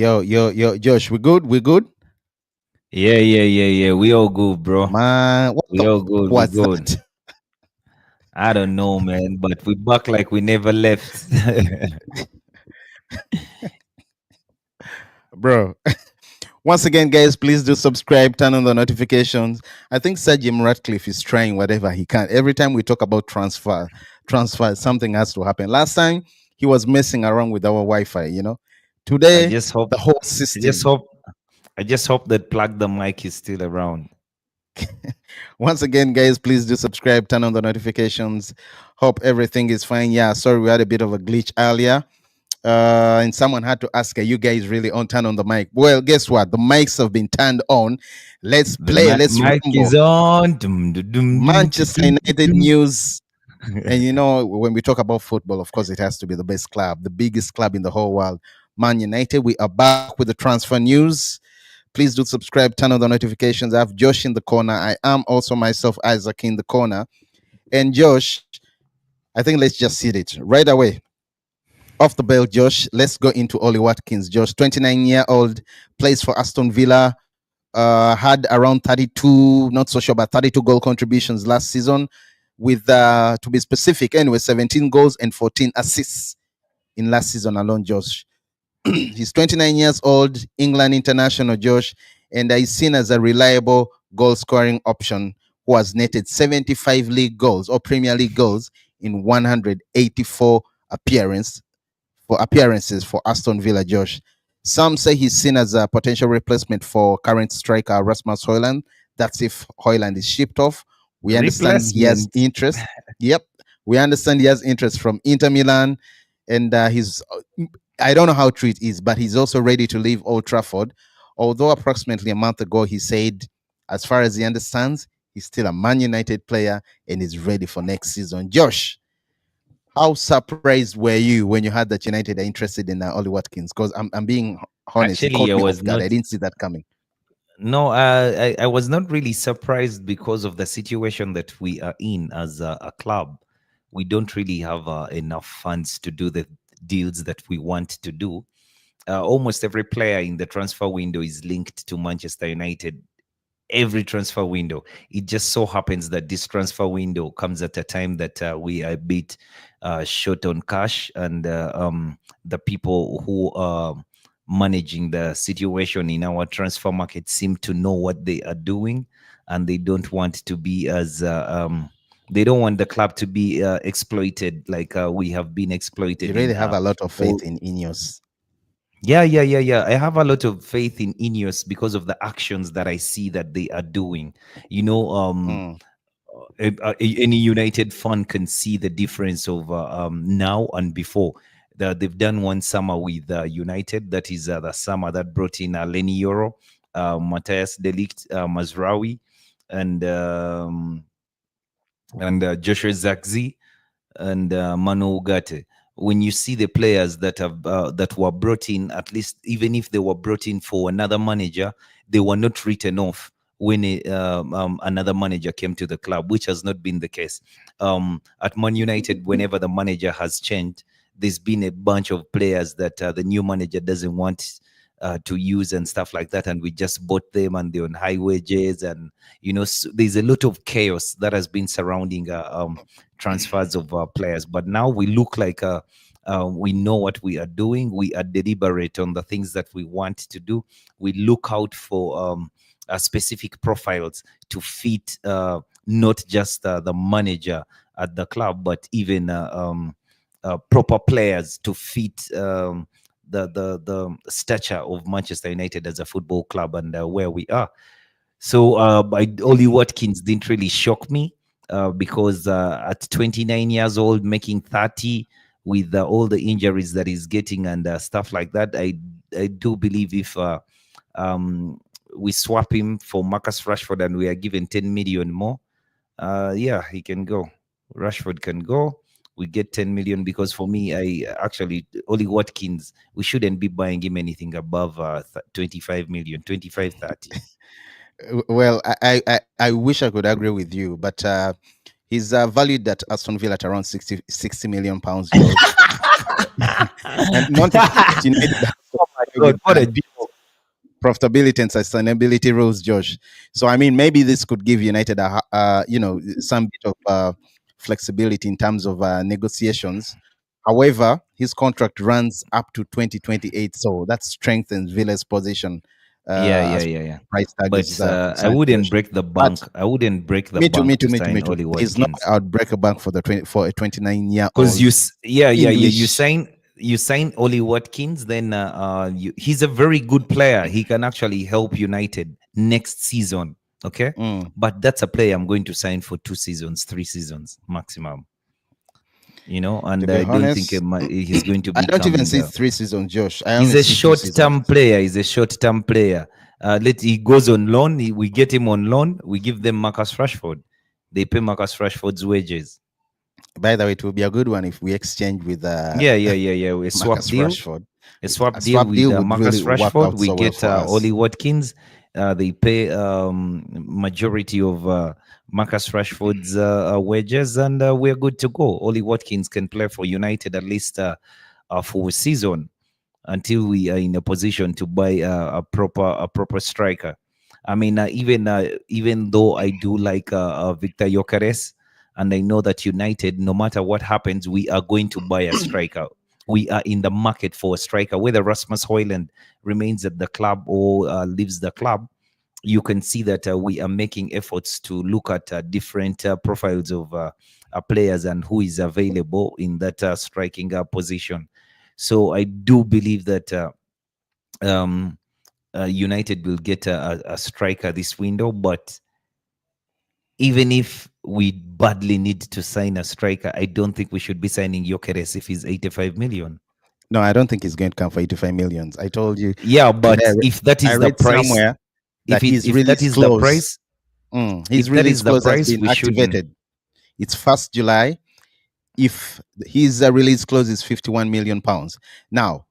Yo, Josh, we good? We good? Yeah. We all good, bro. Man, what We the all fuck good. We was good. that? I don't know, man, but we back like we never left. Bro. Once again, guys, please do subscribe, turn on the notifications. I think Sir Jim Ratcliffe is trying whatever he can. Every time we talk about transfer, something has to happen. Last time he was messing around with our Wi-Fi. I Today, just hope. the whole I just system. hope. I just hope that plug the mic is still around. Once again, guys, please do subscribe, turn on the notifications. Hope everything is fine. Yeah, sorry, we had a bit of a glitch earlier. And someone had to ask, are you guys really on turn on the mic? Well, guess what? The mics have been turned on. Let's The play, let's mic rumble. is on. Dum, dum, dum, dum, Manchester dum, United dum. news. And when we talk about football, of course, it has to be the best club, the biggest club in the whole world. Man United, we are back with the transfer news. Please do subscribe, turn on the notifications. I have Josh in the corner. I am also myself, Isaac, in the corner. And Josh, I think let's just see it right away. Off the bell, Josh. Let's go into Ollie Watkins. Josh, 29-year-old, plays for Aston Villa. Had around 32, not so sure, but 32 goal contributions last season. With to be specific, anyway, 17 goals and 14 assists in last season alone, Josh. He's 29 years old, England international, Josh, and is seen as a reliable goal scoring option who has netted 75 league goals or Premier League goals in 184 appearances for Aston Villa, Josh. Some say he's seen as a potential replacement for current striker Rasmus Højlund. That's if Højlund is shipped off. We understand he has Replacement. interest. Yep. We understand he has interest from Inter Milan. And he's, I don't know how true it is, but he's also ready to leave Old Trafford. Although approximately a month ago, he said, as far as he understands, he's still a Man United player and is ready for next season. Josh, how surprised were you when you heard that United are interested in Ollie Watkins? Because I'm being honest, it Actually, caught I me was off guard. not. I didn't see that coming. No, I was not really surprised because of the situation that we are in as a club. We don't really have enough funds to do the deals that we want to do. Almost every player in the transfer window is linked to Manchester United. Every transfer window. It just so happens that this transfer window comes at a time that we are a bit short on cash, and the people who are managing the situation in our transfer market seem to know what they are doing, and they don't want to be as they don't want the club to be exploited like we have been You exploited really in have a lot of all. faith in Ineos. Yeah. I have a lot of faith in Ineos because of the actions that I see that they are doing. You know, Mm. any United fan can see the difference of now and before. They've done one summer with United. That is the summer that brought in Lenny Yoro, Matthias Delict, Mazraoui, and Joshua Zakzi and Manu Ugarte. When you see the players that have that were brought in, at least even if they were brought in for another manager, they were not written off when another manager came to the club, which has not been the case. At Man United, whenever the manager has changed, there's been a bunch of players that the new manager doesn't want to use and stuff like that, and we just bought them and they're on high wages, and there's a lot of chaos that has been surrounding transfers of players. But now we look like we know what we are doing. We are deliberate on the things that we want to do. We look out for specific profiles to fit not just the manager at the club, but even proper players to fit the stature of Manchester United as a football club and where we are. So Ollie Watkins didn't really shock me because at 29 years old, making 30 with all the injuries that he's getting and stuff like that, I do believe if we swap him for Marcus Rashford and we are given 10 million more, yeah, he can go. Rashford can go. We get 10 million because for me, Ollie Watkins, we shouldn't be buying him anything above 25 million, 25, 30. Well, I wish I could agree with you, but he's valued at Aston Villa at around 60 million pounds, George. And not to forget, United have to Oh my comply God, with what a joke. profitability and sustainability rules, Josh. So I mean, maybe this could give United some bit of flexibility in terms of negotiations. However, his contract runs up to 2028, so that strengthens Villa's position Yeah, yeah, as yeah, yeah. price tag is But I concerned, wouldn't Josh. break the But bank. I wouldn't break the me too, me bank too, to me too, me sign too. Ollie He's not Watkins. outbreak a bank for the 20, for a 29 year Because you, old yeah, yeah, yeah, English. you sign Ollie Watkins, then he's a very good player. He can actually help United next season. Okay, Mm. but that's a player I'm going to sign for 2 seasons, 3 seasons maximum. To And be I don't think honest, he's going to I be don't even coming. see 3 seasons, Josh. I He's only a see two short-term seasons. player. He's a short-term player. He goes on loan. We get him on loan. We give them Marcus Rashford. They pay Marcus Rashford's wages. By the way, it will be a good one if we exchange with Yeah, yeah, yeah, yeah. A swap Marcus deal. Rashford. A swap A deal swap with deal would really Marcus work Rashford. out We so well get for Ollie us. Watkins. They pay majority of Marcus Rashford's wages, and we're good to go. Ollie Watkins can play for United at least for a season until we are in a position to buy a proper striker. I mean, even though I do like Victor Gyökeres, and I know that United, no matter what happens, we are going to buy a striker. We are in the market for a striker. Whether Rasmus Højlund remains at the club or leaves the club, you can see that we are making efforts to look at different profiles of players and who is available in that striking position. So I do believe that um, United will get a striker this window, but even if we badly need to sign a striker, I don't think we should be signing Gyökeres if he's 85 million. No, I don't think he's going to come for 85 millions. I told you Yeah, today. but if that I is the read price, somewhere that his if that release is the clause, price, his if that release is the clause has price, been we shouldn't. activated. It's 1st July. If his release clause is 51 million pounds. Now,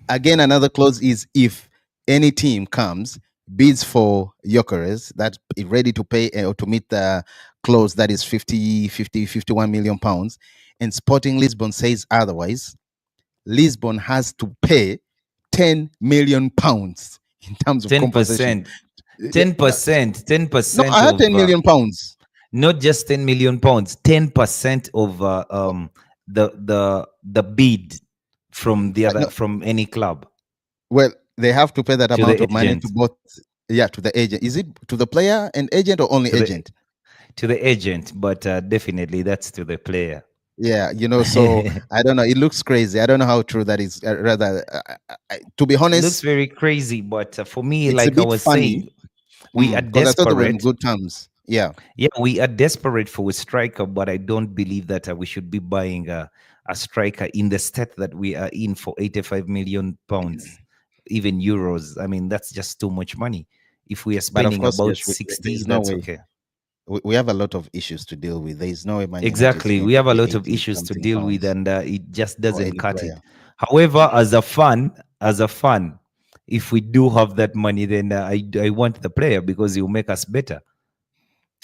again, another clause is if any team comes, bids for Gyökeres that is ready to pay or to meet the clause that is 51 million pounds, and Sporting Lisbon says otherwise, Lisbon has to pay 10 million pounds in terms of compensation. 10%, 10%, No, 10% I had 10 of million pounds. not just 10 million pounds, 10% of the bid from the other No, from any club well, they have to pay that to the amount of money to agent, both. Yeah, to the agent. Is it to the player and agent or only to the agent? to the agent, but definitely that's to the player. Yeah, so I don't know. It looks crazy. I don't know how true that is. Rather, to be It looks honest, very crazy, but for me, it's a like I bit was saying, funny we are because I thought they were in desperate. good terms. Yeah. Yeah, we are desperate for a striker, but I don't believe that we should be buying a striker in the state that we are in for 85 million pounds, even euros. I mean, that's just too much money. If we are But of spending course, about Josh, 60, there's no that's way. okay. We have a lot of issues to deal with. There is no way Man United is Exactly. going We to have a pay lot of 80 issues to something deal with, pounds and it just for doesn't any cut it. player. However, as a fan, if we do have that money, then I want the player because he'll make us better.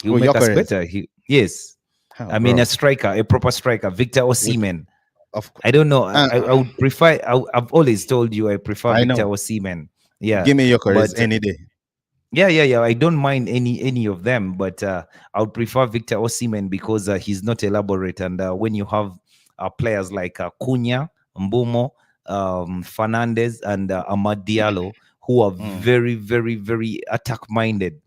He'll Oh, make us Gyökeres. better. Yes. Oh, I mean, a bro. striker, a proper striker, Victor Which, Osimhen. of I don't know. uh, I would prefer. I've always told you I prefer I Victor know. Osimhen. Yeah, Give me Gyökeres but any day. yeah, yeah, yeah. I don't mind any of them, but I would prefer Victor Osimhen because he's not elaborate. And when you have players like Cunha, Mbeumo, Fernandez, and Amad Diallo, who are Mm. very, very, very attack minded,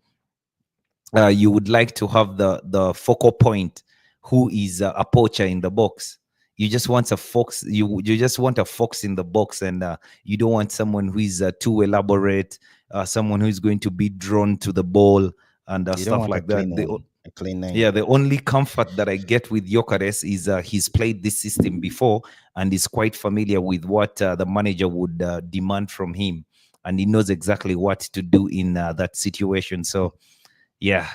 you would like to have the focal point who is a poacher in the box. You just want a fox. You just want a fox in the box, and you don't want someone who is too elaborate, someone who is going to be drawn to the ball and You don't stuff want a like that. clean one, a clean name. Yeah, the only comfort that I get with Gyökeres is he's played this system before and is quite familiar with what the manager would demand from him, and he knows exactly what to do in that situation. So yeah,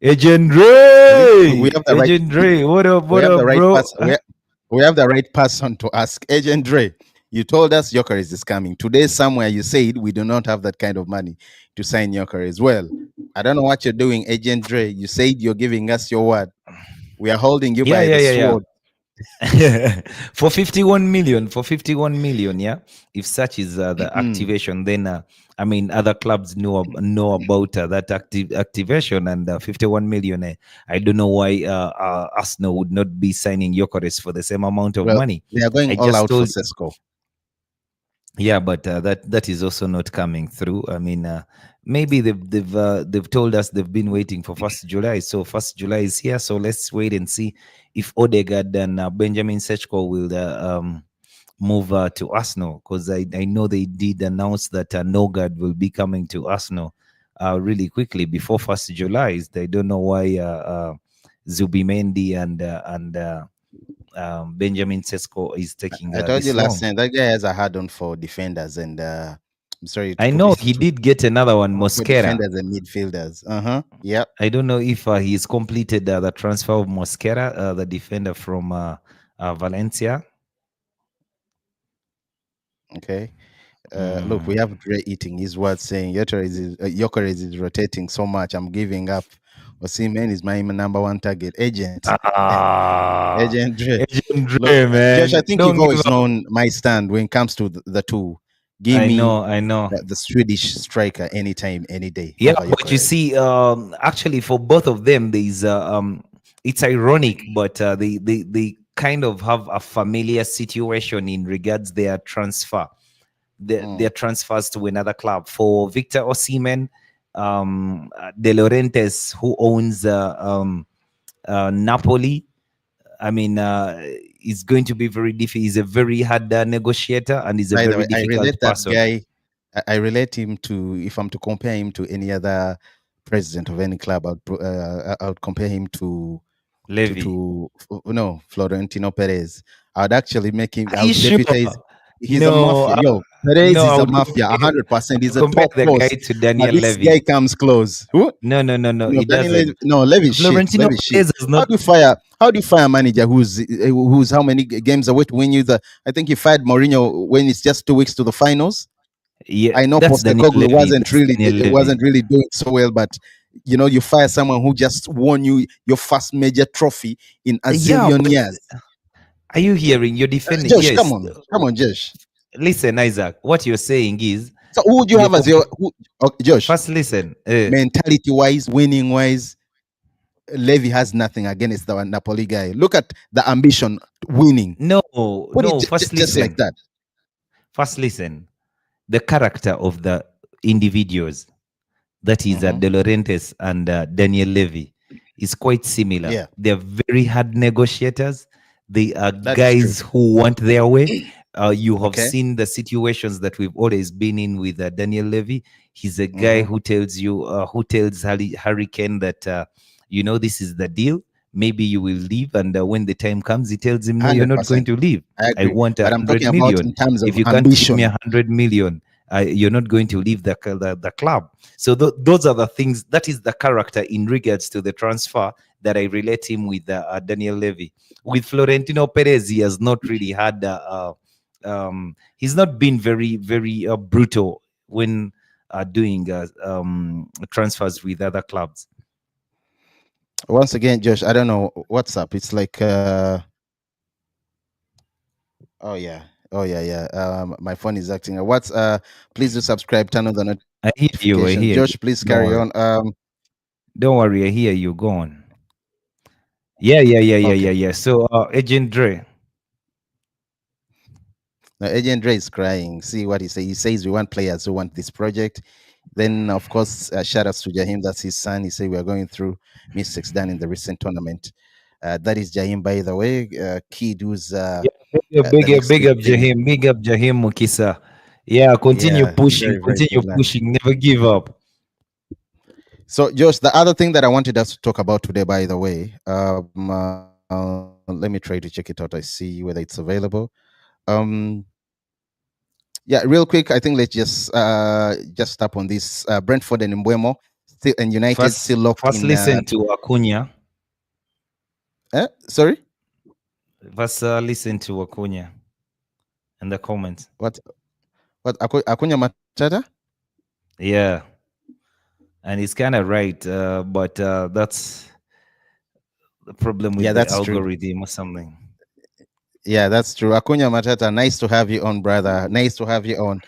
Agent At least we Dre, have the right. Agent Dre, We what have the up, right bro? person. We have the right person to ask. Agent Dre, you told us Gyökeres is coming today. Somewhere you said we do not have that kind of money to sign Gyökeres. Well, I don't know what you're doing, Agent Dre. You said you're giving us your word. We are holding you Yeah, by yeah, the yeah, yeah. sword. For 51 million, for 51 million, yeah. If such is the Mm. activation, then I mean, other clubs know about that activation, and 51 million. I don't know why Arsenal would not be signing Gyökeres for the same amount of Well, money. they are going I all just out for told. Sesko. Yeah, but that is also not coming through. I mean, maybe they've told us they've been waiting for July 1st. So July 1st is here. So let's wait and see if Odegaard and Benjamin Sechko will move to Arsenal, because I know they did announce that Nogard will be coming to Arsenal really quickly before July 1st. They don't know why Zubimendi and Benjamin Sesko is taking I told you this last long. time that guy has a hard on for defenders, and I'm sorry to I put know this he did get another one, for Mosquera. defenders and midfielders. Uh-huh. Yep. I don't know if he's completed the transfer of Mosquera, the defender from Valencia. Okay. Look, we Mm. have Dre eating his words saying Gyökeres is rotating so much. I'm giving up. Osimhen is my number one target. Agent. Ah, Agent Dre. Agent Look, Dre, Josh, I man, think you've don't give always up. known my stand when it comes to the two. Give me I know. the Swedish striker anytime, any day Yeah, over but you Gyökeres. see, actually, for both of them, it's ironic, but they kind of have a familiar situation in regards their transfer, their Mm. transfers to another club. For Victor Osimhen, De Laurentiis, who owns Napoli, I mean, it's going to be very difficult. He's a very hard negotiator, and he's a By the very way, I difficult relate that person. guy. I relate him to, if I'm to compare him to any other president of any club, I would compare him Levy, no, Florentino Perez. I would actually make him. are I you would sure? deputize. He's a No, mafia. Yo, no, Perez I is a would mafia, compare, 100%. I He's would a compare top the guy boss. to But Daniel this guy Levy. comes close. Who? No, no, no, no, No, it doesn't. No, Levy shit. Florentino Levy shit. Perez is not. How do you fire a manager who's how many games away to win you the? I think he fired Mourinho when it's just 2 weeks to the finals. Yeah, I know that's Daniel Postecoglou Levy. That's Daniel Levy. wasn't really doing so well, but you fire someone who just won you your first major trophy in a Yeah, zillion but years. are you hearing? You're defending. Josh, Yes. come on, Josh. Listen, Isaac. What you're saying is So who would you you're have as your Josh? first. Listen. Mentality wise, winning wise, Levy has nothing against the Napoli guy. Look at the ambition, winning. No, Put it no. First, just like listen. that. First, listen. The character of the individuals, that is Hmm. De Laurentiis and Daniel Levy, is quite similar. Yeah, They're very hard negotiators. They are that is true. guys who want their way. You have Okay. seen the situations that we've always been in with Daniel Levy. He's a guy Hmm. who tells Hurricane that, this is the deal. Maybe you will leave. And when the time comes, he tells him, no, you're not going 100%. to leave. I I agree. want But a I'm talking hundred about million. in terms of If you can't give me ambition. 100 million, you're not going to leave the club. So those are the things. That is the character in regards to the transfer that I relate him with Daniel Levy. With Florentino Perez, he has not really had. He's not been very very brutal when doing transfers with other clubs. Once again, Josh, I don't know what's up. It's like oh yeah. Oh yeah. My phone is acting. What's please do subscribe, turn on the I hear you. I notification. hear you. Josh, please Don't carry worry. on. Don't worry. I hear you. Go on. Yeah, yeah, yeah, yeah, yeah, Okay. yeah. So, Agent Dre. Now, Agent Dre is crying. See what he says. He says we want players who want this project. Then, of course, shout outs to Jahim. That's his son. He said we are going through mistakes done in the recent tournament. That is Jahim, by the way. Kid who's Yeah, big up, the next big big up thing. Jahim, big up Jahim Mukisa. Yeah, Yeah, very, very continue good lad. pushing, never give up. So, Josh, the other thing that I wanted us to talk about today, by the way, let me try to check it out. I see whether it's available. Um, yeah, real quick, I think let's just tap on this. Brentford and Mbeumo still and United still locked First in. listen to Acuna. Sorry, First listen to Acuna in the comments. what? Acuna Matata? Yeah, and he's kind of right, but that's the problem Yeah, with the that's true. algorithm or something. Yeah, that's true. Akunya Matata, nice to have you on, brother. Nice to have you on.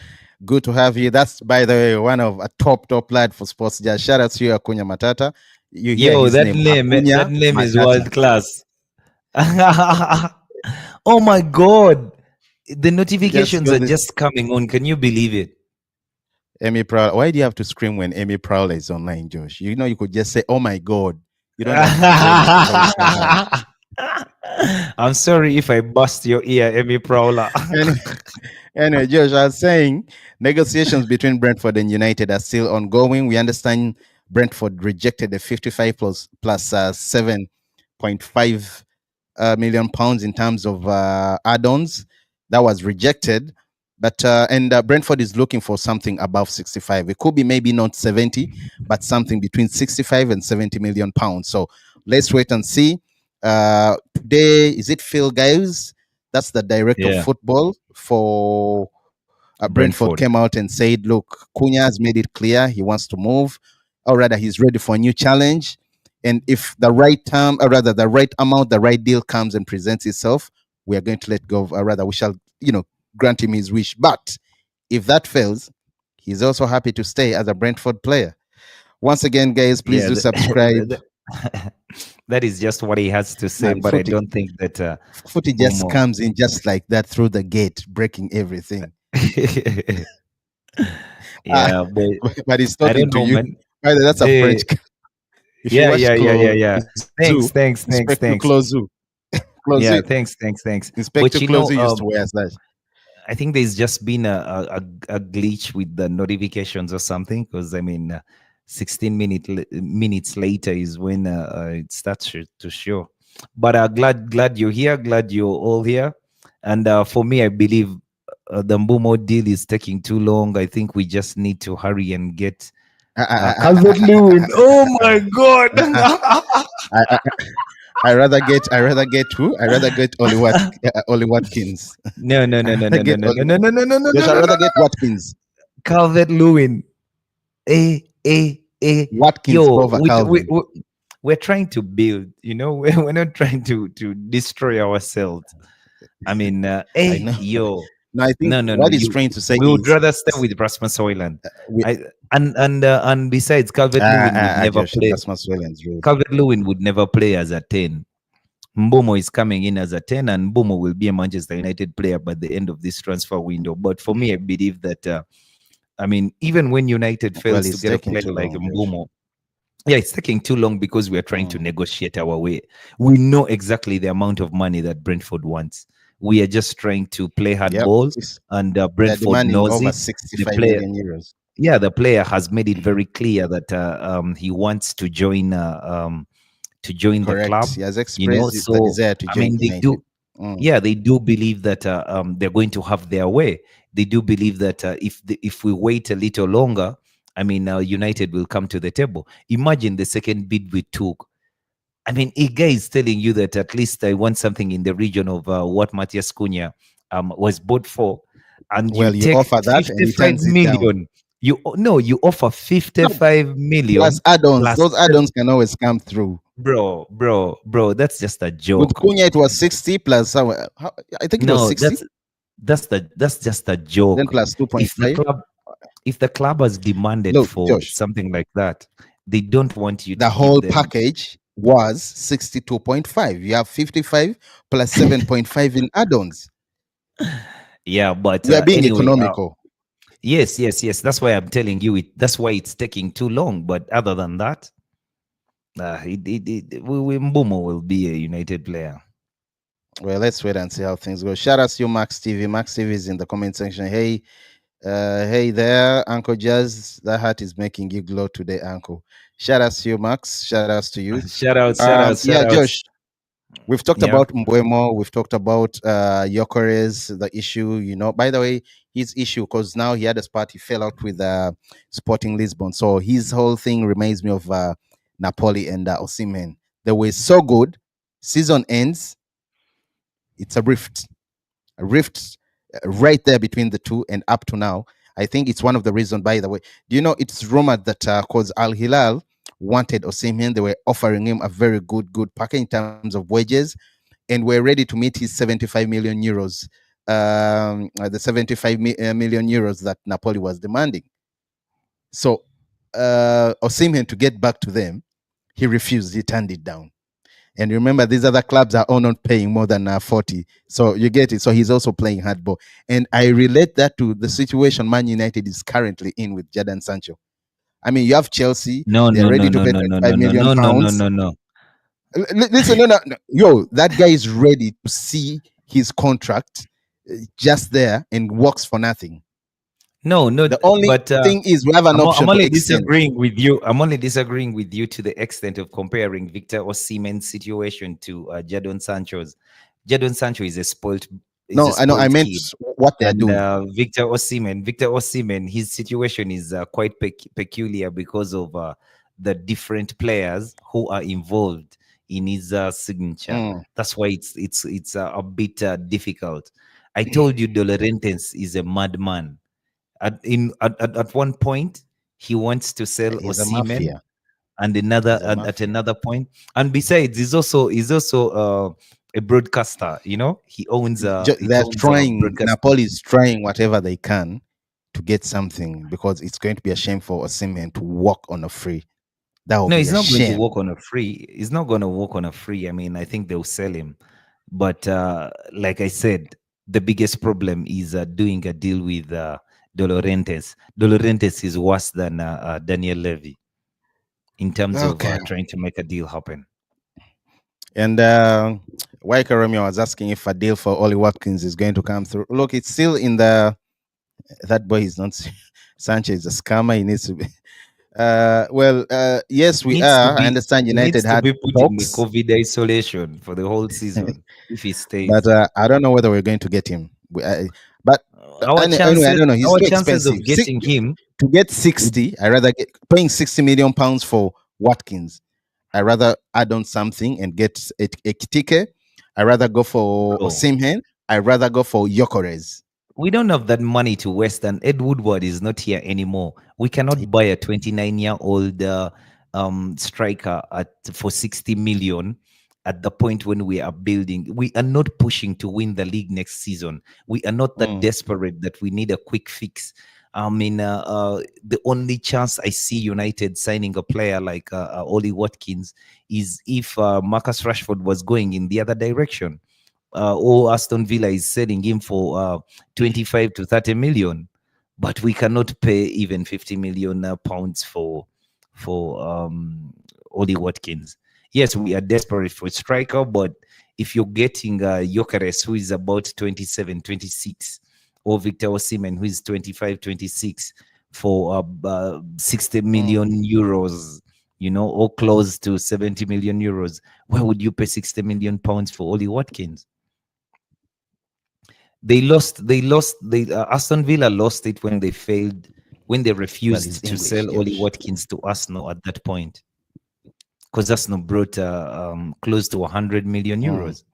Good to have you. That's, by the way, one of a top lad for sports. Just shout out to you, Akunya Matata. You hear Yo, his that name, name, that Akunya name is Matata. world class. Oh my god. The Just notifications feel are this. just coming on. Can you believe it? Emmy Prowler. Why do you have to scream when Emmy Prowler is online, Josh? You know, you could just say, "Oh my God." You don't have to wait until it comes out. I'm sorry if I bust your ear, Emmy Prowler. Anyway, anyway, Josh, I was saying negotiations between Brentford and United are still ongoing. We understand Brentford rejected the 55 plus 7.5 million pounds in terms of add-ons. That was rejected, but and Brentford is looking for something above 65. It could be maybe not 70, but something between 65 and 70 million pounds. So let's wait and see. Today, is it Phil Giles? That's the director of Yeah, football for Brentford, Brentford. came out and said, look, Cunha has made it clear he wants to move, or rather, he's ready for a new challenge. And if the right time, or rather, the right amount, the right deal comes and presents itself, we are going to let go of, or rather, we shall, grant him his wish. But if that fails, he's also happy to stay as a Brentford player. Once again, guys, please Yeah, do subscribe. that is just what he has to say, Man, but I don't think that footy just Mbeumo. comes in just like that through the gate, breaking everything. Ah, Yeah, but but he's I talking don't to know, you. man. By the way, that's a Eh, French. If you yeah, watch yeah, yeah, yeah, yeah. Zoo, Thanks, Inspector thanks. Clouseau, Yeah, Clouseau, thanks. Inspector But Clouseau used to wear that. I think there's just been a glitch with the notifications or something. Because I mean, 16 minutes later is when it starts to show. But glad you're here. Glad you're all here. And for me, I believe the Mbeumo deal is taking too long. I think we just need to hurry and get Calvert Lewin. Oh my God! I, I, I rather get who? I rather get Ollie Watkins. No, no, I no, no, rather no, no, get no, Ollie. no, no, no, no, no, no, Yes, no, I no, rather no. get Watkins. Calvert Lewin. Watkins Yo, over Calvin. we're trying to build, we're not trying to destroy ourselves. I mean, I know. yo, No, I think no, what he's you, trying to say we would is, rather stay with Rasmus Hoyland. we, I and besides, Calvert Lewin would never Josh, play. that's Maswellen's rule. Calvert Lewin would never play as a 10. Mbeumo is coming in as a 10, and Mbeumo will be a Manchester United player by the end of this transfer window. But for me, I believe that, I mean, even when United Well, fails to it's get a taking player too like long, Josh. Mbeumo, yeah, it's taking too long because we are trying to Mm. negotiate our way. We know exactly the amount of money that Brentford wants. We are just trying to play Yep. hardball, and They're Brentford demanding knows over it. The 65 player, million euros. yeah, the player has made it very clear that he wants to join the Correct. club. He has expressed the So desire to I join mean, they United. do. Mm. Yeah, they do believe that they're going to have their way. They do believe that if we wait a little longer, I mean, United will come to the table. Imagine the second bid we took. I mean, a guy is telling you that at least I want something in the region of what Matthias Cunha was bought for, and you Well, you take offer that and he 55 turns it down. million. You offer No, 55 plus million add-ons. plus Those add-ons can always come through. bro. That's just a With joke. Cunha, it was 60 plus, I think it was No, 60, that's just a then joke. plus If the 2.5. club if the club has demanded Look, for Josh, something like that, they don't want you the to give whole them. package was 62.5. You have 55 plus 7.5 in add-ons. Yeah, but We are being anyway, economical. yes. That's why I'm telling you it. That's why it's taking too long. But other than that, Mbeumo will be a United player. Well, let's wait and see how things go. Shout out to you, Max TV. Max TV is in the comment section. Hey there, Uncle Jazz. That hat is making you glow today, Uncle. Shout out to you, Max. Shout outs to you. Shout Yeah, outs. Josh. We've talked Yeah. about Mbeumo. We've talked about Gyökeres, the issue. By the way, his issue because now he had a spot. He fell out with Sporting Lisbon. So his whole thing reminds me of Napoli and Osimhen. They were so good. Season ends. It's a rift right there between the two, and up to now, I think it's one of the reasons. By the way, do you know it's rumored that because Al Hilal wanted Osimhen, they were offering him a very good package in terms of wages, and were ready to meet his 75 million euros, the 75 million euros that Napoli was demanding. So Osimhen, to get back to them, he refused. He turned it down. And remember, these other clubs are all not paying more than 40. So you get it. So he's also playing hardball. And I relate that to the situation Man United is currently in with Jadon Sancho. I mean, you have Chelsea. No, They're no, ready no, to no, pay no, no, no, 25 no, million no, no, no, pounds. no, no. Listen, no, no, no. Yo, that guy is ready to see his contract just there and works for nothing. No, no, The only but thing is we have an I'm option to only extend. disagreeing with you. I'm only disagreeing with you to the extent of comparing Victor Osimhen's situation to Jadon Sancho's. Jadon Sancho is a No, I know. I spoiled meant kid, what they're and doing. Victor Osimhen, his situation is quite peculiar because of the different players who are involved in his signature. Mm. That's why it's a bit difficult. I told you, De Laurentiis is a madman. At one point, he wants to sell He's a Osimhen, mafia. and He's a at mafia. another point, and besides, he's also a broadcaster. You know, They're a trying. broadcasting. Napoli is trying whatever they can to get something because it's going to be a shame for Osimhen to walk on a free. That will No, be he's a not going to shame. work on a free. He's not going to work on a free. I mean, I think they'll sell him, but like I said, the biggest problem is doing a deal with De Laurentiis. De Laurentiis is worse than Daniel Levy in terms of Okay. trying to make a deal happen. And Waika Romeo was asking if a deal for Ollie Watkins is going to come through. Look, it's still in the. That boy is not. Sanchez is a scammer. He needs to be. Yes, we are. I understand He needs United to had be put in the talks, COVID isolation for the whole season if he but stays. I don't know whether we're going to get him. But anyway, I don't know. He's Our too chances expensive. of getting him To get would, 60, I rather get paying 60 million pounds for Watkins. I rather add on something and get a Kitike. I rather go for bro. Osimhen. I rather go for Yokorez. We don't have that money to waste, and Ed Woodward is not here anymore. We cannot buy a 29-year-old striker for 60 million at the point when we are building. We are not pushing to win the league next season. We are not that Mm. desperate that we need a quick fix. I mean, the only chance I see United signing a player like Ollie Watkins is if Marcus Rashford was going in the other direction. Or Aston Villa is selling him for 25 to 30 million, but we cannot pay even 50 million pounds for Ollie Watkins. Yes, we are desperate for a striker, but if you're getting Gyökeres, who is about 27, 26, or Victor Osimhen, who is 25, 26, for 60 million euros, you know, or close to 70 million euros, why would you pay 60 million pounds for Ollie Watkins? They Aston Villa lost it when they failed, when they Well, he's refused to English, sell Ollie Josh. Watkins to Arsenal at that point, because Arsenal brought close to 100 million Mm. euros.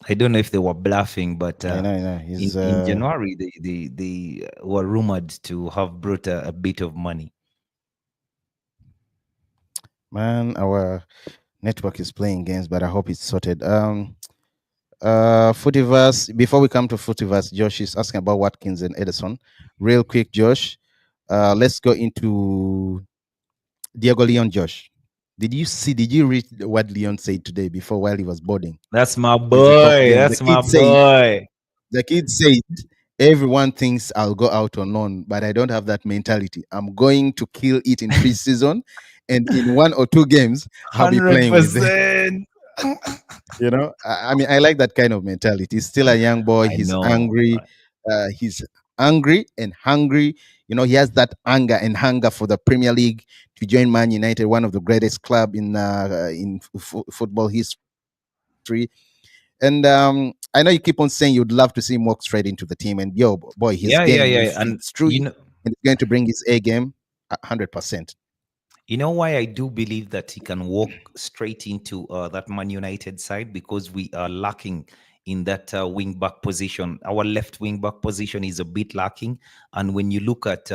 I don't know if they were bluffing, but I know. He's in January they were rumored to have brought a bit of money. man. Our network is playing games, but I hope it's sorted. Footiverse. Before we come to Footiverse, Josh is asking about Watkins and Edison. Real quick, Josh. Let's go into Diego Leon. Josh, did you read what Leon said today before while he was boarding That's my his top boy. game? That's my boy. The kid said, everyone thinks I'll go out on loan, but I don't have that mentality. I'm going to kill it in preseason, and in 1 or 2 games, I'll be Hundred playing with them. percent. I mean, I like that kind of mentality. He's still a young boy. I He's know. angry. He's angry and hungry. He has that anger and hunger for the Premier League to join Man United, one of the greatest club in football history. And I know you keep on saying you'd love to see him walk straight into the team. And yo, boy, his Yeah, game, yeah, if yeah. it's And true and it's going to bring his A game, 100%. you know why I do believe that he can walk straight into that Man United side, because we are lacking in that wing back position. Our left wing back position is a bit lacking, and when you look at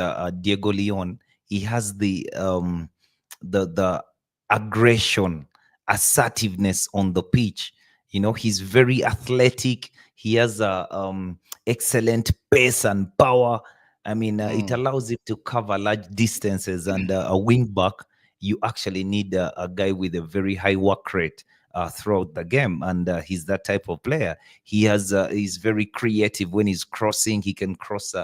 Diego Leon, he has the aggression assertiveness on the pitch. You know, he's very athletic. He has a excellent pace and power. I mean, it Mm, allows him to cover large distances. And a wing back, you actually need a guy with a very high work rate throughout the game, and he's that type of player. He's very creative when he's crossing. He can cross.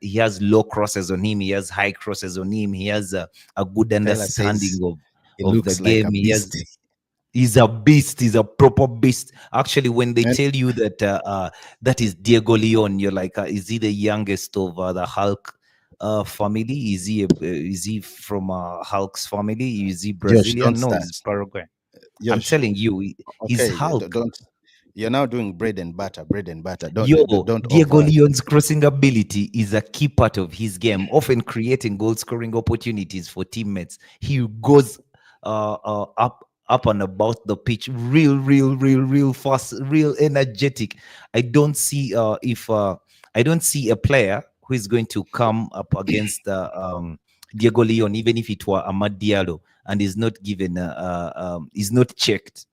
He has low crosses on him. He has high crosses on him. He has a good Taylor understanding says he of the looks like game. a beast. He's a beast. He's a proper beast. Actually, when they And tell you that that is Diego Leon, you're like, is he the youngest of the Hulk family? Is he from Hulk's family? Is he Josh, don't Brazilian? No, start. he's Paraguay. I'm Josh, telling you, he's okay, Hulk. don't. You're now doing bread and butter, bread and butter. Yo, Don't Diego over. Leon's crossing ability is a key part of his game, often creating goal scoring opportunities for teammates. He goes up and about the pitch, real fast, real energetic. I don't see if I don't see a player who is going to come up against Diego Leon, even if it were Amad Diallo, and is not given is not checked.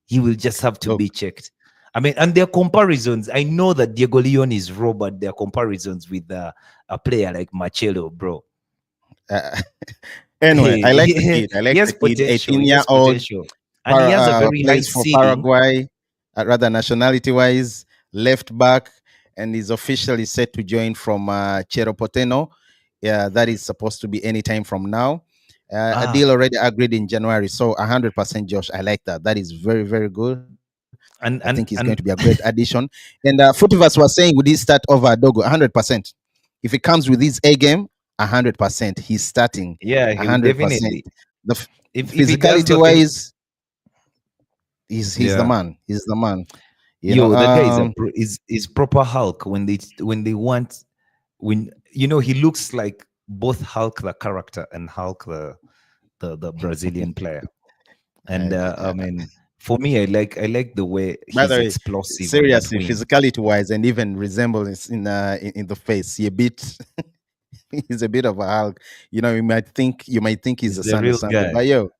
He will just have to Look, be checked. I mean, and their comparisons. I know that Diego Leon is raw, but their comparisons with a player like Marcelo, bro. uh, anyway, I like the He, kid. I he like has the kid. potential. 18 He year has old potential, and he has a very high plays for ceiling. Paraguay, rather nationality wise, left back, and is officially set to join from Cheropoteno. Yeah, that is supposed to be anytime from now. A Ah, deal already agreed in January. So 100%, Josh. I like that. That is very, very good. I think he's going to be a great and addition. And Futivas was saying, would he start over Dogo? 100%. If he comes with his A game, 100%. He's starting yeah, he will 100%. definitely. The If he does physicality the thing, wise, he's the yeah. man. He's the man. You know, Yo, the guy is is proper Hulk when they want when he looks like both Hulk the character and Hulk the Brazilian player. And and, I mean, for me, I like the way by the he's way, explosive on that seriously, wing. physicality wise, and even resemblance in the face, he a bit. He's a bit of a Hulk. You might think he's He's a the son or real something. guy. But yo,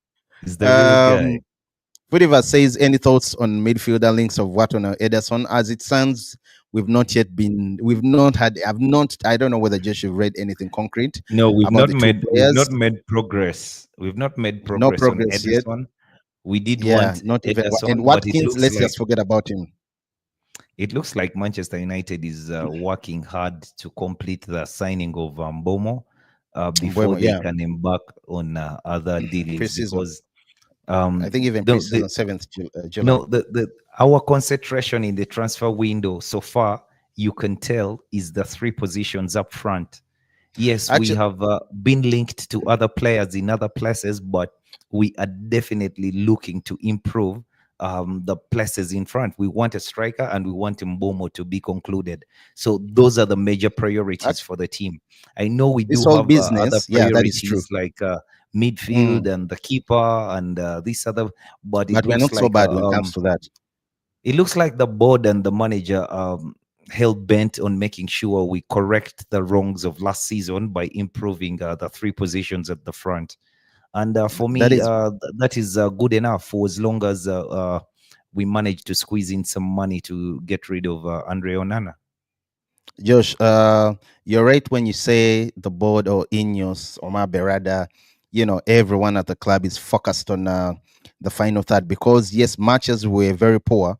He's the real guy. um, Whatever says any thoughts on midfielder links of Watton or Ederson? As it stands, I don't know whether Josh you've read anything concrete No, about the two we've players. not made progress. We've not made No progress on progress yet. Edison. We did Yeah, want not even. And Ederson, but Watkins, let's just forget about him. it looks like Manchester United is working hard to complete the signing of Mbeumo before Mbeumo, they yeah, can embark on other dealings, preseason. because I um, think even the preseason 7th July. no the our concentration in the transfer window so far, you can tell, is the three positions up front. Yes, we Actually, have been linked to other players in other places, but we are definitely looking to improve the places in front. We want a striker and we want Mbeumo to be concluded. So those are the major priorities act- for the team. I know we this do whole have other business, yeah, that is true. priorities like midfield Mm. and the keeper and this other, but But we're not so bad when it comes to that. it looks like the board and the manager hell bent on making sure we correct the wrongs of last season by improving the three positions at the front. And for That me, is that is good enough for as long as we manage to squeeze in some money to get rid of Andre Onana. Josh, you're right when you say the board or Ineos, Omar Berada, everyone at the club is focused on the final third because, yes, matches were very poor.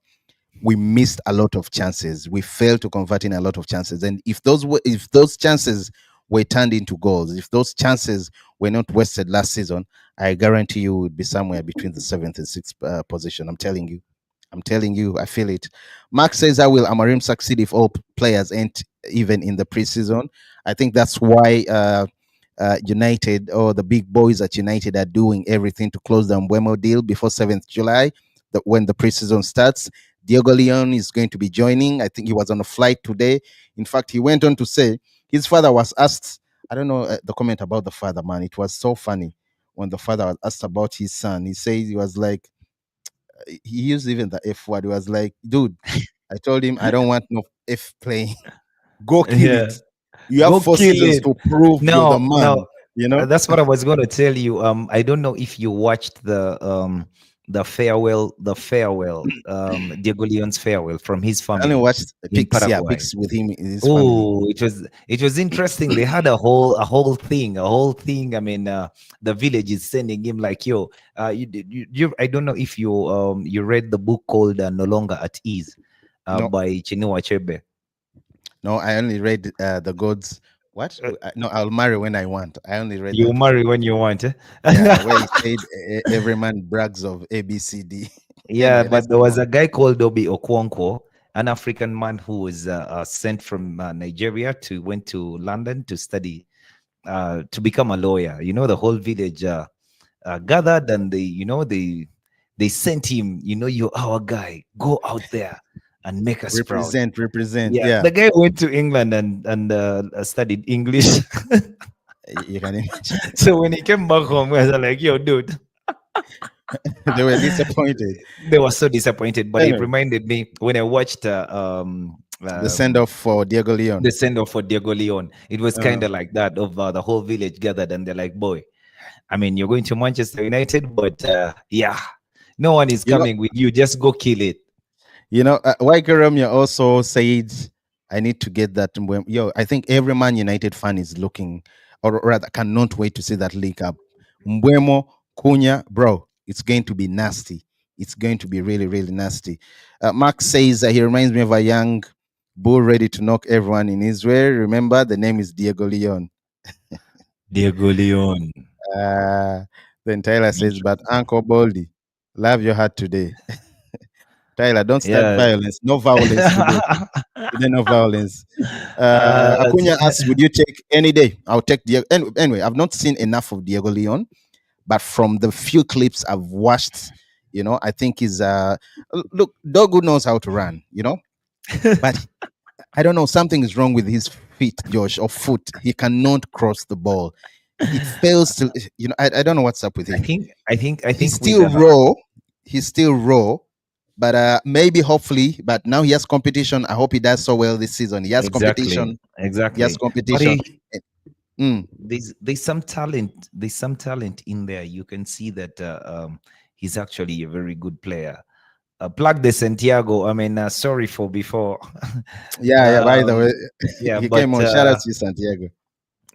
We missed a lot of chances. We failed to convert in a lot of chances. And if those chances were turned into goals, if those chances were not wasted last season, I guarantee you would be somewhere between the seventh and sixth position. I'm telling you. I'm telling you, I feel it. Mark says, "How will Amarim succeed if all players ain't even in the preseason?" I think that's why United or the big boys at United are doing everything to close the Mbeumo deal before 7th July, when the preseason starts. Diego Leon is going to be joining. I think he was on a flight today. In fact, he went on to say his father was asked. I don't know the comment about the father, man. It was so funny when the father was asked about his son. He says he was like, he used even the F word. He was like, dude, I told him I don't want no F playing. Go kill Yeah, it. You have go four kill seasons it. to prove you're the No, no. man. You know, That's what I was going to tell you. I don't know if you watched the farewell, Diego Leon's farewell from his I only family watched in pics. Yeah, Paraguay. pics with him and his family. Oh, it was interesting. They had a whole thing. I mean, the village is sending him like, yo, I don't know if you read the book called No Longer at Ease, No, by Chinua Achebe. no, I only read the gods. What? Uh, No, I'll marry when I want. I only read you that one. marry when you want. Eh? Yeah, where he said every man brags of ABCD. Yeah, Anyway, let's but there move was on. a guy called Obi Okwonkwo, an African man who was sent from Nigeria to went to London to study, to become a lawyer. The whole village gathered, and they sent him. You're our guy. Go out there and make us proud. Represent, represent. Yeah, Yeah, the guy went to England and studied English. you can imagine. So when he came back home, we was like, "Yo, dude." They were disappointed. They were so disappointed, but it Anyway, reminded me when I watched the send off for Diego Leon. the send off for Diego Leon. It was kind Uh, of like that, of the whole village gathered, and they're like, "Boy, I mean, you're going to Manchester United, but yeah, no one is you know, coming with you. Just go kill it." Waike Romeo also said, I need to get that. Yo, I think every Man United fan is looking, or rather, cannot wait to see that link up. Mbeumo, Cunha, bro, it's going to be nasty. It's going to be really, really nasty. Max says he reminds me of a young bull ready to knock everyone in Israel. Remember, the name is Diego Leon. Diego Leon. Uh, then Tyler says, but Interesting. Uncle Baldy, love your heart today. Tyler, don't start Yeah. violence. No violence today. Today, no violence. uh, Acuna asks, would you take any day? I'll take Diego. Anyway, I've not seen enough of Diego Leon, but from the few clips I've watched, I think he's look, Dogu knows how to run, but I don't know, something is wrong with his feet, Josh, or foot. He cannot cross the ball. It fails to, I don't know what's up with I him. think I think I He's think with still raw. He's still raw, but maybe, hopefully, but now he has competition. I hope he does so well this season. He has exactly, competition. He has exactly. But competition. Mm. there's some talent. There's some talent in there. You can see that he's actually a very good player. Plug de Santiago. I mean, sorry for before. Yeah, yeah. By the um, way, yeah, he came but on. Shout out to you, Santiago.